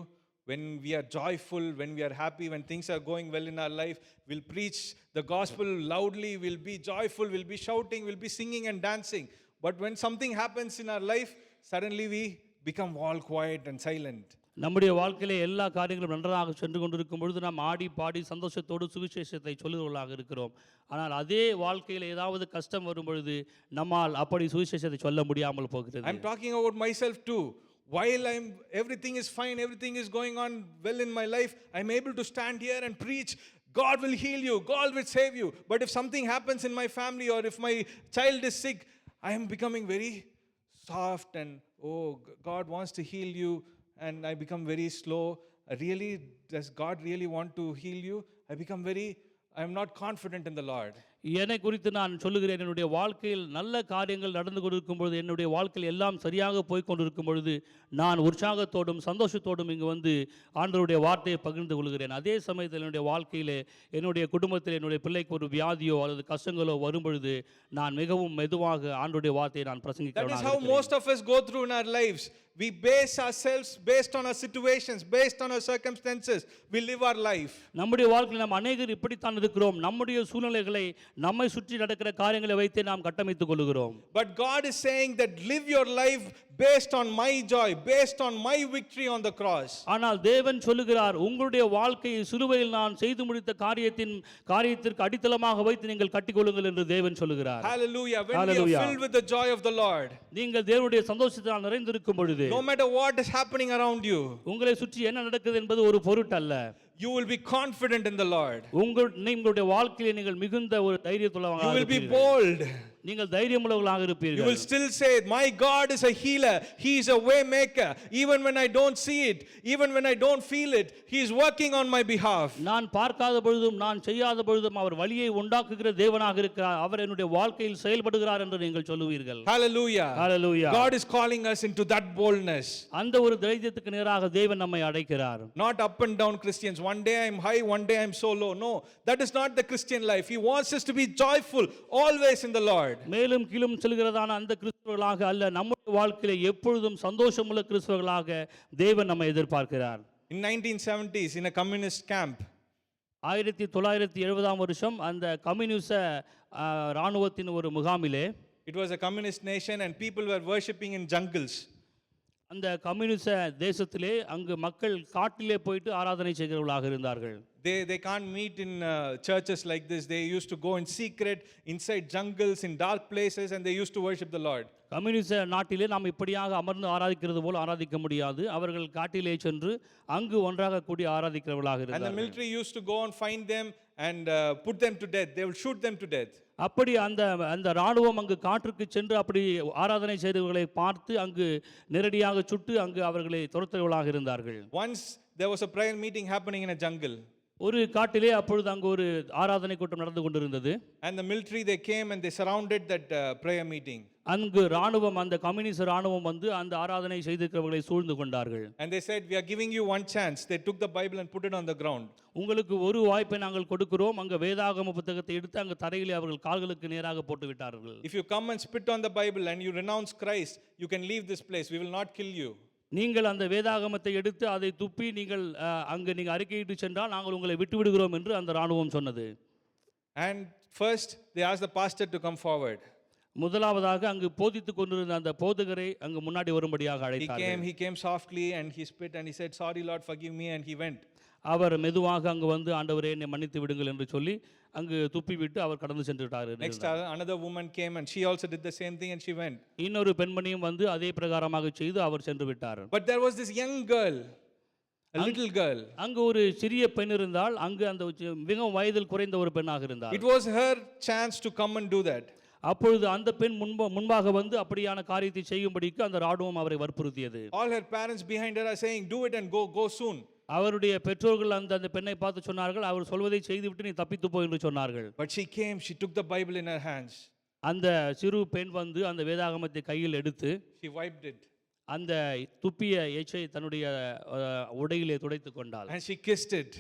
When we are joyful, when we are happy, when things are going well in our life, we'll preach the gospel loudly, we'll be joyful, we'll be shouting, we'll be singing and dancing. But when something happens in our life, suddenly we become all quiet and silent. நம்முடைய வாழ்க்கையிலே எல்லா காரியங்களும் நன்றாக சென்று கொண்டிருக்கும் பொழுது நாம் ஆடி பாடி சந்தோஷத்தோடு சுவிசேஷத்தை சொல்லுகிறவர்களாக இருக்கிறோம். ஆனால் அதே வாழ்க்கையில் ஏதாவது கஷ்டம் வரும் பொழுது நம்மால் அப்படி சுவிசேஷத்தை சொல்ல முடியாமல் போகிறது. I'm talking about myself too. While everything is fine, everything is going on well in my life, I'm able to stand here and preach, God will heal you, God will save you. But if something happens in my family or if my child is sick, I am becoming very soft and, oh, God wants to heal you, and I become very slow. Really, does God really want to heal you? I am not confident in the Lord. என்னை குறித்து நான் சொல்லுகிறேன், என்னுடைய வாழ்க்கையில் நல்ல காரியங்கள் நடந்து கொண்டிருக்கும் பொழுது, என்னுடைய வாழ்க்கையில் எல்லாம் சரியாக போய் கொண்டிருக்கும் பொழுது நான் உற்சாகத்தோடும் சந்தோஷத்தோடும் இங்கு வந்து ஆண்டவருடைய வார்த்தையை பகிர்ந்து கொள்கிறேன். அதே சமயத்தில் என்னுடைய வாழ்க்கையிலே என்னுடைய குடும்பத்தில் என்னுடைய பிள்ளைக்கு ஒரு வியாதியோ அல்லது கஷ்டங்களோ வரும் பொழுது நான் மிகவும் மெதுவாக ஆண்டவருடைய வார்த்தையை நான் That is how பிரசங்கிக்கிறேன். most of us go through in our lives. We base ourselves based on our situations, based on our circumstances. We live our life. நம்முடைய வாழ்க்கையில் நாம் அநேகர் இப்படித்தான் இருக்கிறோம். நம்முடைய சூழ்நிலைகளை நம்மை சுற்றி நடக்கிற காரியங்களை வைத்து நாம் கட்டமைத்துக் கொள்கிறோம். But God is saying that live your life based on my joy, based on my victory on the cross. ஆனால் தேவன் சொல்லுகிறார், உங்களுடைய வாழ்க்கையை சிலுவையில் நான் செய்து முடித்த காரியத்திற்கு அடித்தளமாக வைத்து நீங்கள் கட்டிக்கொள்ளுங்கள் என்று தேவன் சொல்லுகிறார். Hallelujah. When we Hallelujah. are filled with the joy of the Lord, நீங்கள் தேவனுடைய சந்தோஷத்தினால் நிறைந்திருக்கும் பொழுது no matter what is happening around you, உங்களை சுற்றி என்ன நடக்குது என்பது ஒரு பொருட்டல்ல. you will be confident in the Lord. உங்களுடைய வாழ்க்கையிலே நீங்கள் மிகுந்த ஒரு You தைரியத்துள்ளவர்களாக will be இருப்பீர்கள். bold. நீங்கள் தைரியமுள்ளவர்களாக You இருப்பீர்கள். will still say, my God is a healer. He is a way maker. Even when I don't see it, even when I don't feel it, He is working on my behalf. நான் பார்க்காத பொழுதும் நான் செய்யாத பொழுதும் அவர் வழியை உண்டாக்குகிற தேவனாக இருக்கிறார். அவர் என்னுடைய வாழ்க்கையில் செயல்படுகிறார் என்று நீங்கள் சொல்லுவீர்கள். Hallelujah. Hallelujah. God is calling us into that boldness. அந்த ஒரு தைரியத்துக்கு நேராக தேவன் நம்மை அழைக்கிறார். Not up and down Christians. One day I'm high, one day I'm so low. No, that is not the Christian life. He wants us to be joyful always in the Lord. மேலும் கீழும் செல்கிறதான அந்த கிறிஸ்தவர்களாக அல்ல, நம்முடைய வாழ்க்கையிலே எப்பொழுதும் சந்தோஷமுள்ள கிறிஸ்தவர்களாக தேவன் நம்மை எதிர்பார்க்கிறார். In 1970s, in a communist camp, 1970ஆம் வருஷம் அந்த கம்யூனிச இராணுவத்தின் ஒரு முகாமிலே it was a communist nation and people were worshipping in jungles. அந்த கம்யூனிச தேசத்திலே அங்கு மக்கள் காட்டிலே போயிட்டு ஆராதனை செய்கிறவர்களாக இருந்தார்கள். They can't meet in churches like this. They used to go in secret inside jungles in dark places and they used to worship the Lord. கம்யூனிச நாட்டிலே நாம் இப்படியாக அமர்ந்து ஆராதிக்கிறது போல ஆராதிக்க முடியாது. அவர்கள் காட்டிலே சென்று அங்கு ஒன்றாக கூடி ஆராதிக்கிறவர்களாக And the இருந்தார்கள். military used to go and find them and put them to death. They will shoot them to death. அப்படி அந்த அந்த இராணுவம் அங்கு காற்றுக்கு சென்று அப்படி ஆராதனை செய்தவர்களை பார்த்து அங்கு நேரடியாக சுட்டு அங்கு அவர்களை துரத்துவர்களாக இருந்தார்கள். Once there was a prayer meeting happening in a jungle. ஒரு காட்டிலே அப்பொழுது அங்கு ஒரு ஆராதனை கூட்டம் நடந்து கொண்டிருந்தது. And the military, they came and they surrounded that prayer meeting. அங்கு இராணுவம், அந்த கம்யூனிஸ்ட் இராணுவம் வந்து அந்த ஆராதனை செய்திருக்கிறவர்களை சூழ்ந்து கொண்டார்கள். And they said, we are giving you one chance. They took the Bible and put it on the ground. உங்களுக்கு ஒரு வாய்ப்பை நாங்கள் கொடுக்கிறோம். அங்கு வேதாகம புத்தகத்தை எடுத்து அங்கு தரையிலே அவர்கள் கால்களுக்கு நேராக போட்டு விட்டார்கள். If you come and spit on the Bible and you renounce Christ, you can leave this place. We will not kill you. நீங்கள் அந்த வேதாகமத்தை எடுத்து அதை துப்பி நீங்கள் அங்கு நீங்கள் அறிக்கையிட்டு சென்றால் நாங்கள் உங்களை விட்டு விடுகிறோம் என்று அந்த இராணுவம் சொன்னது. And first they asked the pastor to come forward. முதலாவதாக அங்கு போதித்துக் கொண்டிருந்த அந்த போதகரை அங்கு முன்னாடி வரும்படியாக அழைத்தார்கள். He came softly and he spit and he said, sorry Lord, forgive me, and he went. அவர் மெதுவாக அங்கு வந்து ஆண்டவரே என்னை மன்னித்து விடுங்கள் என்று சொல்லி அங்கு துப்பிவிட்டு அவர் கடந்து சென்று விட்டார். Next another woman came and she also did the same thing and she went. இன்னொரு பெண்மணியும் வந்து அதே பிரகாரமாக செய்து அவர் சென்று விட்டார். But there was this young girl, a little girl. அங்கு ஒரு சிறிய பெண் இருந்தால், அங்கு அந்த மிகவும் வயதில் குறைந்த ஒரு பெண்ணாக இருந்தார். It was her chance to come and do that. அப்பொழுது அந்த பெண் முன்பாக வந்து அப்படியான காரியத்தை செய்யும்படிக்கு அந்த இராணுவம் அவரை வற்புறுத்தியது. All her parents behind her are saying, do it and go soon. அவருடைய பெற்றோர்கள் அந்த பெண்ணை பார்த்து சொன்னார்கள், அவர் சொல்வதை செய்துவிட்டு நீ தப்பித்து போ என்று சொன்னார்கள். But she came, she took the Bible in her hands. அந்த சிறு பெண் வந்து அந்த வேதாகமத்தை கையில் எடுத்து She wiped it. அந்த துப்பிய எச்சை தன்னுடைய உடையிலே துடைத்து கொண்டாள். And she kissed it.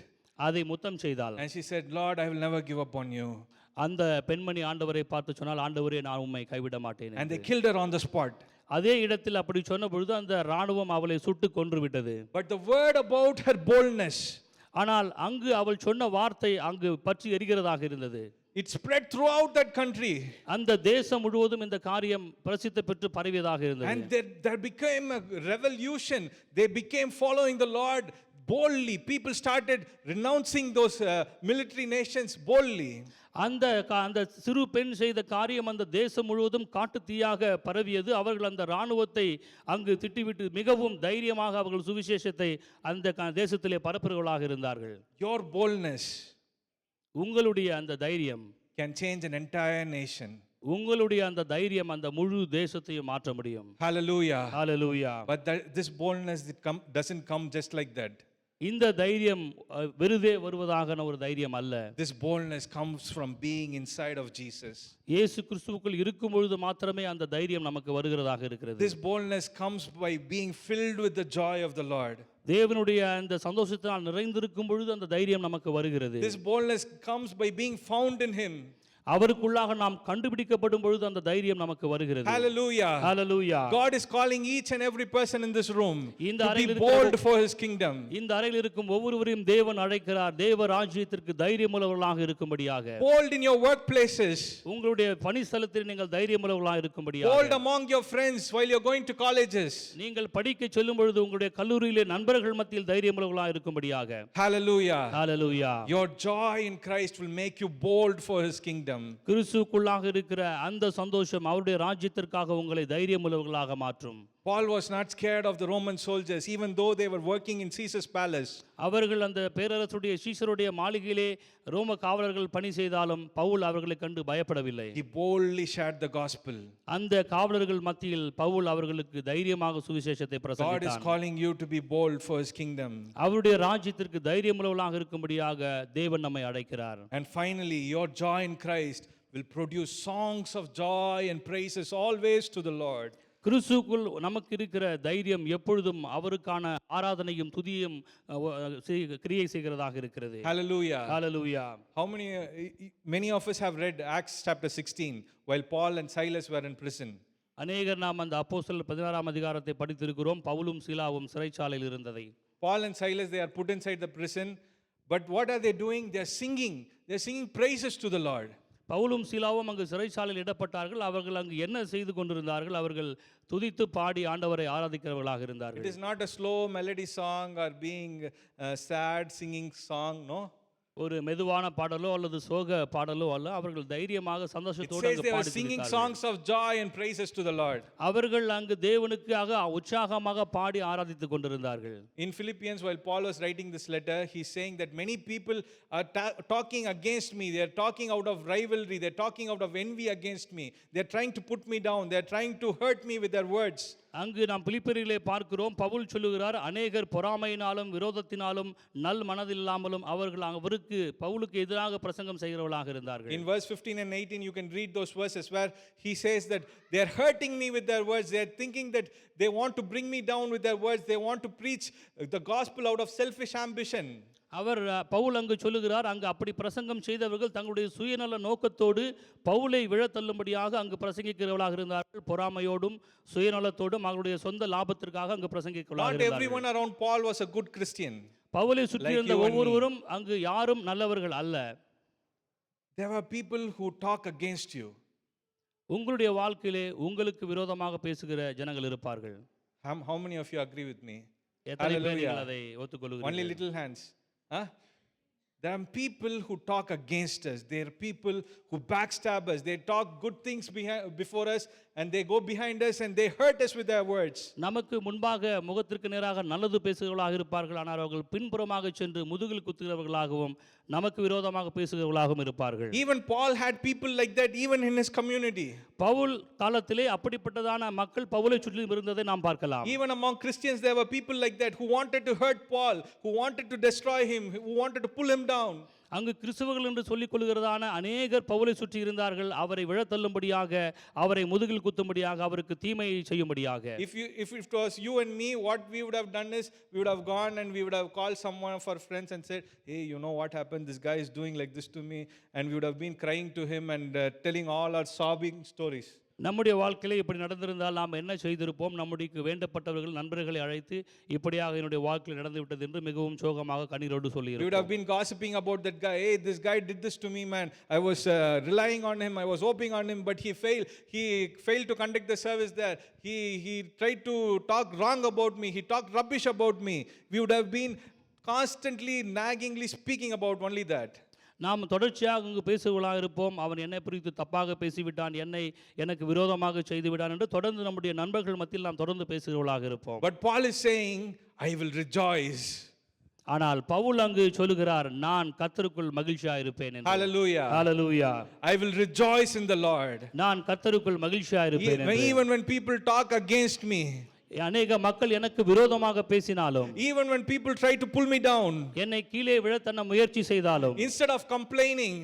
அதை முத்தம் செய்தாள். And she said, Lord, I will never give up on you. அந்த பெண்மணி ஆண்டவரை பார்த்து சொன்னால், ஆண்டவரே நான் உம்மை கைவிட மாட்டேன். And they killed her on the spot. அதே இடத்தில் அப்படி சொன்ன பொழுது அந்த இராணுவம் அவளை சுட்டு கொன்று விட்டது. But the word about her boldness, ஆனால் அங்கு அவள் சொன்ன வார்த்தை அங்கு பற்றி எரிகிறதாக இருந்தது. it spread throughout that country. அந்த தேசம் முழுவதும் இந்த காரியம் பிரசித்தி பெற்று பரவியதாக இருந்தது. And there became a revolution. They became following the Lord boldly. People started renouncing those military nations boldly. அந்த சிறு பெண் செய்த காரியம் அந்த தேசம் முழுவதும் காட்டு தீயாக பரவியது. அவர்கள் அந்த இராணுவத்தை அங்கு திட்டிவிட்டு மிகவும் தைரியமாக அவர்கள் சுவிசேஷத்தை அந்த தேசத்திலே பரப்புகிறவர்களாக இருந்தார்கள். Your boldness உங்களுடைய அந்த தைரியம் can change an entire nation. உங்களுடைய அந்த தைரியம் அந்த முழு தேசத்தையும் மாற்ற முடியும். Hallelujah. Hallelujah. But this boldness doesn't come just like that. இந்த தைரியம் வெறுதே வருவதான ஒரு தைரியம் அல்ல. This boldness comes from being inside of Jesus. இயேசு கிறிஸ்துவுக்குள் இருக்கும் பொழுது மாத்திரமே அந்த தைரியம் நமக்கு வருகிறதாக இருக்கிறது. This boldness comes by being filled with the joy of the Lord. தேவனுடைய அந்த சந்தோஷத்தினால் நிறைந்திருக்கும் பொழுது அந்த தைரியம் நமக்கு வருகிறது. This boldness comes by being found in Him. அவருக்குள்ளாக நாம் கண்டுபிடிக்கப்படும் பொழுது அந்த தைரியம் நமக்கு வருகிறது. Hallelujah. Hallelujah. God is calling each and every person in this room இந்த to be bold for His kingdom. இந்த அறையில் இருக்கும் ஒவ்வொருவரையும் தேவன் அழைக்கிறார், தேவ ராஜ்யத்திற்கு தைரியமுள்ளவர்களாக இருக்கும்படியாக. Bold in your workplaces. உங்களுடைய பணிஸ்தலத்தில் நீங்கள் தைரியமுள்ளவர்களாக இருக்கும்படியாக. Bold among your friends while you're going to colleges. நீங்கள் படிக்க செல்லும் பொழுது உங்களுடைய கல்லூரியிலே நண்பர்கள் மத்தியில் தைரியமுள்ளவர்களாக இருக்கும்படியாக. Hallelujah. Hallelujah. Your joy in Christ will make you bold for His kingdom. கிறிஸ்துவுக்குள்ளாக இருக்கிற அந்த சந்தோஷம் அவருடைய ராஜ்யத்திற்காக உங்களை தைரியமுள்ளவர்களாக மாற்றும். Paul was not scared of the Roman soldiers even though they were working in Caesar's palace. அவர்கள் அந்த பேரரசுடைய சீசருடைய மாளிகையிலே ரோம காவலர்கள் பணி செய்தாலும் பவுல் அவர்களை கண்டு பயப்படவில்லை. He boldly shared the gospel. அந்த காவலர்கள் மத்தியில் பவுல் அவர்களுக்கு தைரியமாக சுவிசேஷத்தை God is பிரசங்கித்தார். calling you to be bold for His kingdom. அவருடைய ராஜ்யத்திற்கு தைரியமுள்ளவர்களாக இருக்கும்படியாக தேவன் நம்மை அழைக்கிறார். And finally, your joy in Christ will produce songs of joy and praises always to the Lord. கிறிஸ்துவுக்குள் நமக்கு இருக்கிற தைரியம் எப்பொழுதும் அவருக்கான ஆராதனையும் துதியும் கிரியை செய்கிறதாக இருக்கிறது. Hallelujah. Hallelujah. How many of us have read Acts chapter 16 while Paul and Silas were in prison? அநேகர் நாம் அந்த அப்போஸ்தலர் 16ஆம் அதிகாரத்தை படித்திருக்கிறோம். பவுலும் சீலாவும் சிறைச்சாலையில் இருந்ததை. Paul and Silas, they are put inside the prison. But what are they doing? They are singing. They are singing praises to the Lord. பவுலும் சீலாவும் அங்கு சிறைச்சாலையில் இடப்பட்டார்கள். அவர்கள் அங்கு என்ன செய்து கொண்டிருந்தார்கள்? அவர்கள் துதித்து பாடி ஆண்டவரை ஆராதிக்கிறவர்களாக It இருந்தார்கள். is not a slow melody song or being sad singing song, no. ஒரு மெதுவான பாடலோ அல்லது சோக பாடலோ அல்ல. அவர்கள் தைரியமாக It சந்தோஷத்தோடு says அங்கு they were body singing துதித்தார்கள். songs of joy and praises to the Lord. அவர்கள் அங்கு தேவனுக்காக உற்சாகமாக பாடி ஆராதித்துக் கொண்டிருந்தார்கள். In Philippians, while Paul was writing this letter, he's saying that many people are talking against me. They are talking out of rivalry. They are talking out of envy against me. They are trying to put me down. They are trying to hurt me with their words. அங்கு நாம் பிலிப்பியரிலே பார்க்கிறோம். பவுல் சொல்லுகிறார், அநேகர் பொறாமையினாலும் விரோதத்தினாலும் நல் மனதில்லாமலும் அவர்கள் அவருக்கு பவுலுக்கு எதிராக பிரசங்கம் செய்கிறவர்களாக இருந்தார்கள். In verse 15 and 18, you can read those verses where he says that they are hurting me with their words. They are thinking that they want to bring me down with their words. They want to preach the gospel out of selfish ambition. அவர் பவுல் அங்கு சொல்லுகிறார், அங்கு அப்படி பிரசங்கம் செய்தவர்கள் தங்களுடைய சுயநல நோக்கத்தோடு பவுலை விழத்தள்ளும்படியாக அங்கு பிரசங்கிக்கிறவர்களாக இருந்தார்கள். பொறாமையோடும் சுயநலத்தோடும் அவருடைய சொந்த லாபத்திற்காக அங்கு பிரசங்கிக்கிறவர்களாக Not இருந்தார்கள். everyone around Paul was a good Christian. பவுலை சுற்றி இருந்த you and me. ஒவ்வொருவரும் அங்கு யாரும் நல்லவர்கள் அல்ல. There were people who talk against you. உங்களுடைய வாழ்க்கையிலே உங்களுக்கு விரோதமாக பேசுகிற ஜனங்கள் இருப்பார்கள். How many of you agree with me? எத்தனை பேர் Hallelujah. நீங்கள் அதை Only ஒத்துக்கொள்கிறீர்கள்? little hands. Huh? There are people who talk against us. There are people who backstab us. They talk good things before us and they go behind us and they hurt us with their words. நமக்கு முன்பாக முகத்திற்கு நேராக நல்லது பேசுகிறவர்களாக இருப்பார்கள். ஆனால் அவர்கள் பின்புறமாக சென்று முதுகில் குத்துகிறவர்களாகவும் நமக்கு விரோதமாக பேசுகிறவர்களாகவும் இருப்பார்கள். Even Paul had people like that even in his community. Pavul காலத்திலே அப்படிப்பட்டதான மக்கள் பவுலை சுற்றி இருந்ததை நாம் பார்க்கலாம். Even among Christians there were people like that who wanted to hurt Paul, who wanted to destroy him, who wanted to pull him down. அங்கு கிறிஸ்தவர்கள் என்று சொல்லிக் கொள்கிறதான அநேகர் பவுலை சுற்றி இருந்தார்கள். அவரை விழத்தள்ளும்படியாக, அவரை முதுகில் குத்தும்படியாக, அவருக்கு தீமையை செய்யும்படியாக. If it was you and me, what we would have done is we would have gone and we would have called someone of our friends and said, hey, you know what happened? This guy is doing like this to me. And we would have been crying to him and telling all our sobbing stories. நம்முடைய வாழ்க்கையிலே இப்படி நடந்திருந்தால் நாம் என்ன செய்திருப்போம்? நம்முடைய வேண்டப்பட்டவர்கள் நண்பர்களை அழைத்து இப்படியாக என்னுடைய வாழ்க்கையில் நடந்து விட்டது என்று மிகவும் சோகமாக கண்ணீரோடு We would சொல்லியிருப்போம். have been gossiping about that guy. Hey, this guy did this to me, man. I was relying on him. I was hoping on him, but he failed. He failed to conduct the service there. He tried to talk wrong about me. He talked rubbish about me. We would have been constantly, naggingly speaking about only that. நாம் தொடர்ச்சியாக அங்கு பேசுவர்களாக இருப்போம். அவன் என்னை குறித்து தப்பாக பேசிவிட்டான், எனக்கு விரோதமாக செய்து விட்டான் என்று தொடர்ந்து நம்முடைய நண்பர்கள் மத்தியில் நாம் தொடர்ந்து பேசுகிறவர்களாக இருப்போம். But Paul is saying, I will rejoice. ஆனால் பவுல் அங்கு சொல்லுகிறார், நான் கர்த்தருக்குள் மகிழ்ச்சியாக இருப்பேன் என்று. Hallelujah. Hallelujah. I will rejoice in the Lord. நான் கர்த்தருக்குள் மகிழ்ச்சியாக இருப்பேன் என்று. Even when people talk against me. அநேக மக்கள் எனக்கு விரோதமாக பேசினாலும், Even when people try to pull me down. என்னை கீழே விழ தன்ன முயற்சி செய்தாலும், Instead of complaining.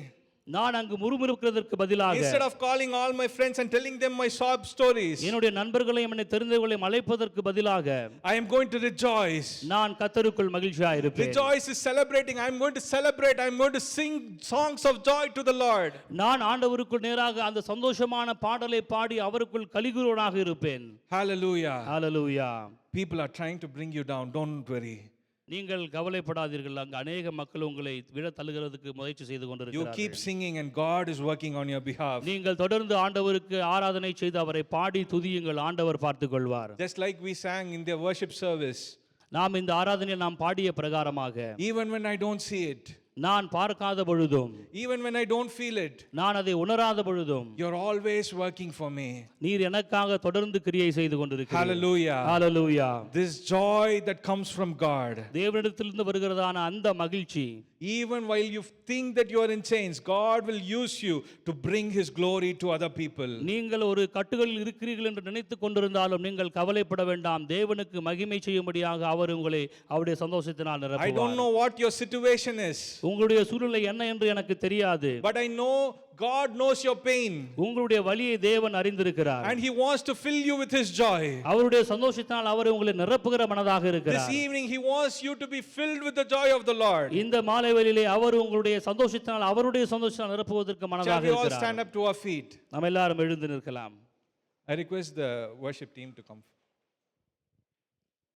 நான் அங்கு முறுமுறுக்கிறதற்கு பதிலாக, Instead of calling all my friends and telling them my sob stories. என்னுடைய நண்பர்களையும் என்னை தெரிந்தவர்களையும் அழைப்பதற்கு பதிலாக, I am going to rejoice. நான் கர்த்தருக்குள் மகிழ்ச்சியாக இருப்பேன். Rejoice is celebrating. I am going to celebrate. I am going to sing songs of joy to the Lord. நான் ஆண்டவருக்குள் நேராக அந்த சந்தோஷமான பாடலை பாடி அவருக்குள் கலிகூறுவனாக இருப்பேன். Hallelujah. Hallelujah. People are trying to bring you down. Don't worry. நீங்கள் கவலைப்படாதீர்கள். அங்கு அநேக மக்கள் உங்களை விழ தள்ளுகிறதுக்கு முயற்சி செய்து You keep கொண்டிருக்கிறார்கள். singing and God is working on your behalf. நீங்கள் தொடர்ந்து ஆண்டவருக்கு ஆராதனை செய்து அவரை பாடி துதியுங்கள். ஆண்டவர் பார்த்துக் கொள்வார். Just like we sang in the worship service. நாம் இந்த ஆராதனையில் நாம் பாடிய பிரகாரமாக, Even when I don't see it. நான் பார்க்காத பொழுதும், Even when I don't feel it. நான் அதை உணராத பொழுதும், You're always working for me. நீர் எனக்காக தொடர்ந்து கிரியை செய்து கொண்டிருக்கிறீர். Hallelujah. Hallelujah. This joy that comes from God. தேவனிடத்திலிருந்து வருகிறதான அந்த மகிழ்ச்சி, Even while you think that you are in chains, God will use you to bring His glory to other people. நீங்கள் ஒரு கட்டுகளில் இருக்கிறீர்கள் என்று நினைத்துக் கொண்டிருந்தாலும் நீங்கள் கவலைப்பட வேண்டாம். தேவனுக்கு மகிமை செய்யும்படியாக அவர் உங்களை அவருடைய சந்தோஷத்தினால் I don't நிரப்புவார். know what your situation is, உங்களுடைய சூழ்நிலை என்ன என்று எனக்கு தெரியாது. but I know God knows your pain உங்களுடைய வலியை தேவன் அறிந்திருக்கிறார். and He wants to fill you with His joy. அவருடைய சந்தோஷத்தினால் அவர் உங்களை நிரப்புகிற மனதாக This இருக்கிறார். evening He wants you to be filled with the joy of the Lord. இந்த மாலை வேளையிலே அவர் உங்களுடைய சந்தோஷத்தினால் அவருடைய சந்தோஷத்தினால் நிரப்புவதற்கு Shall மனதாக we all stand இருக்கிறார். up to our feet? நாம் எல்லாரும் எழுந்து நிற்கலாம். I request the worship team to come.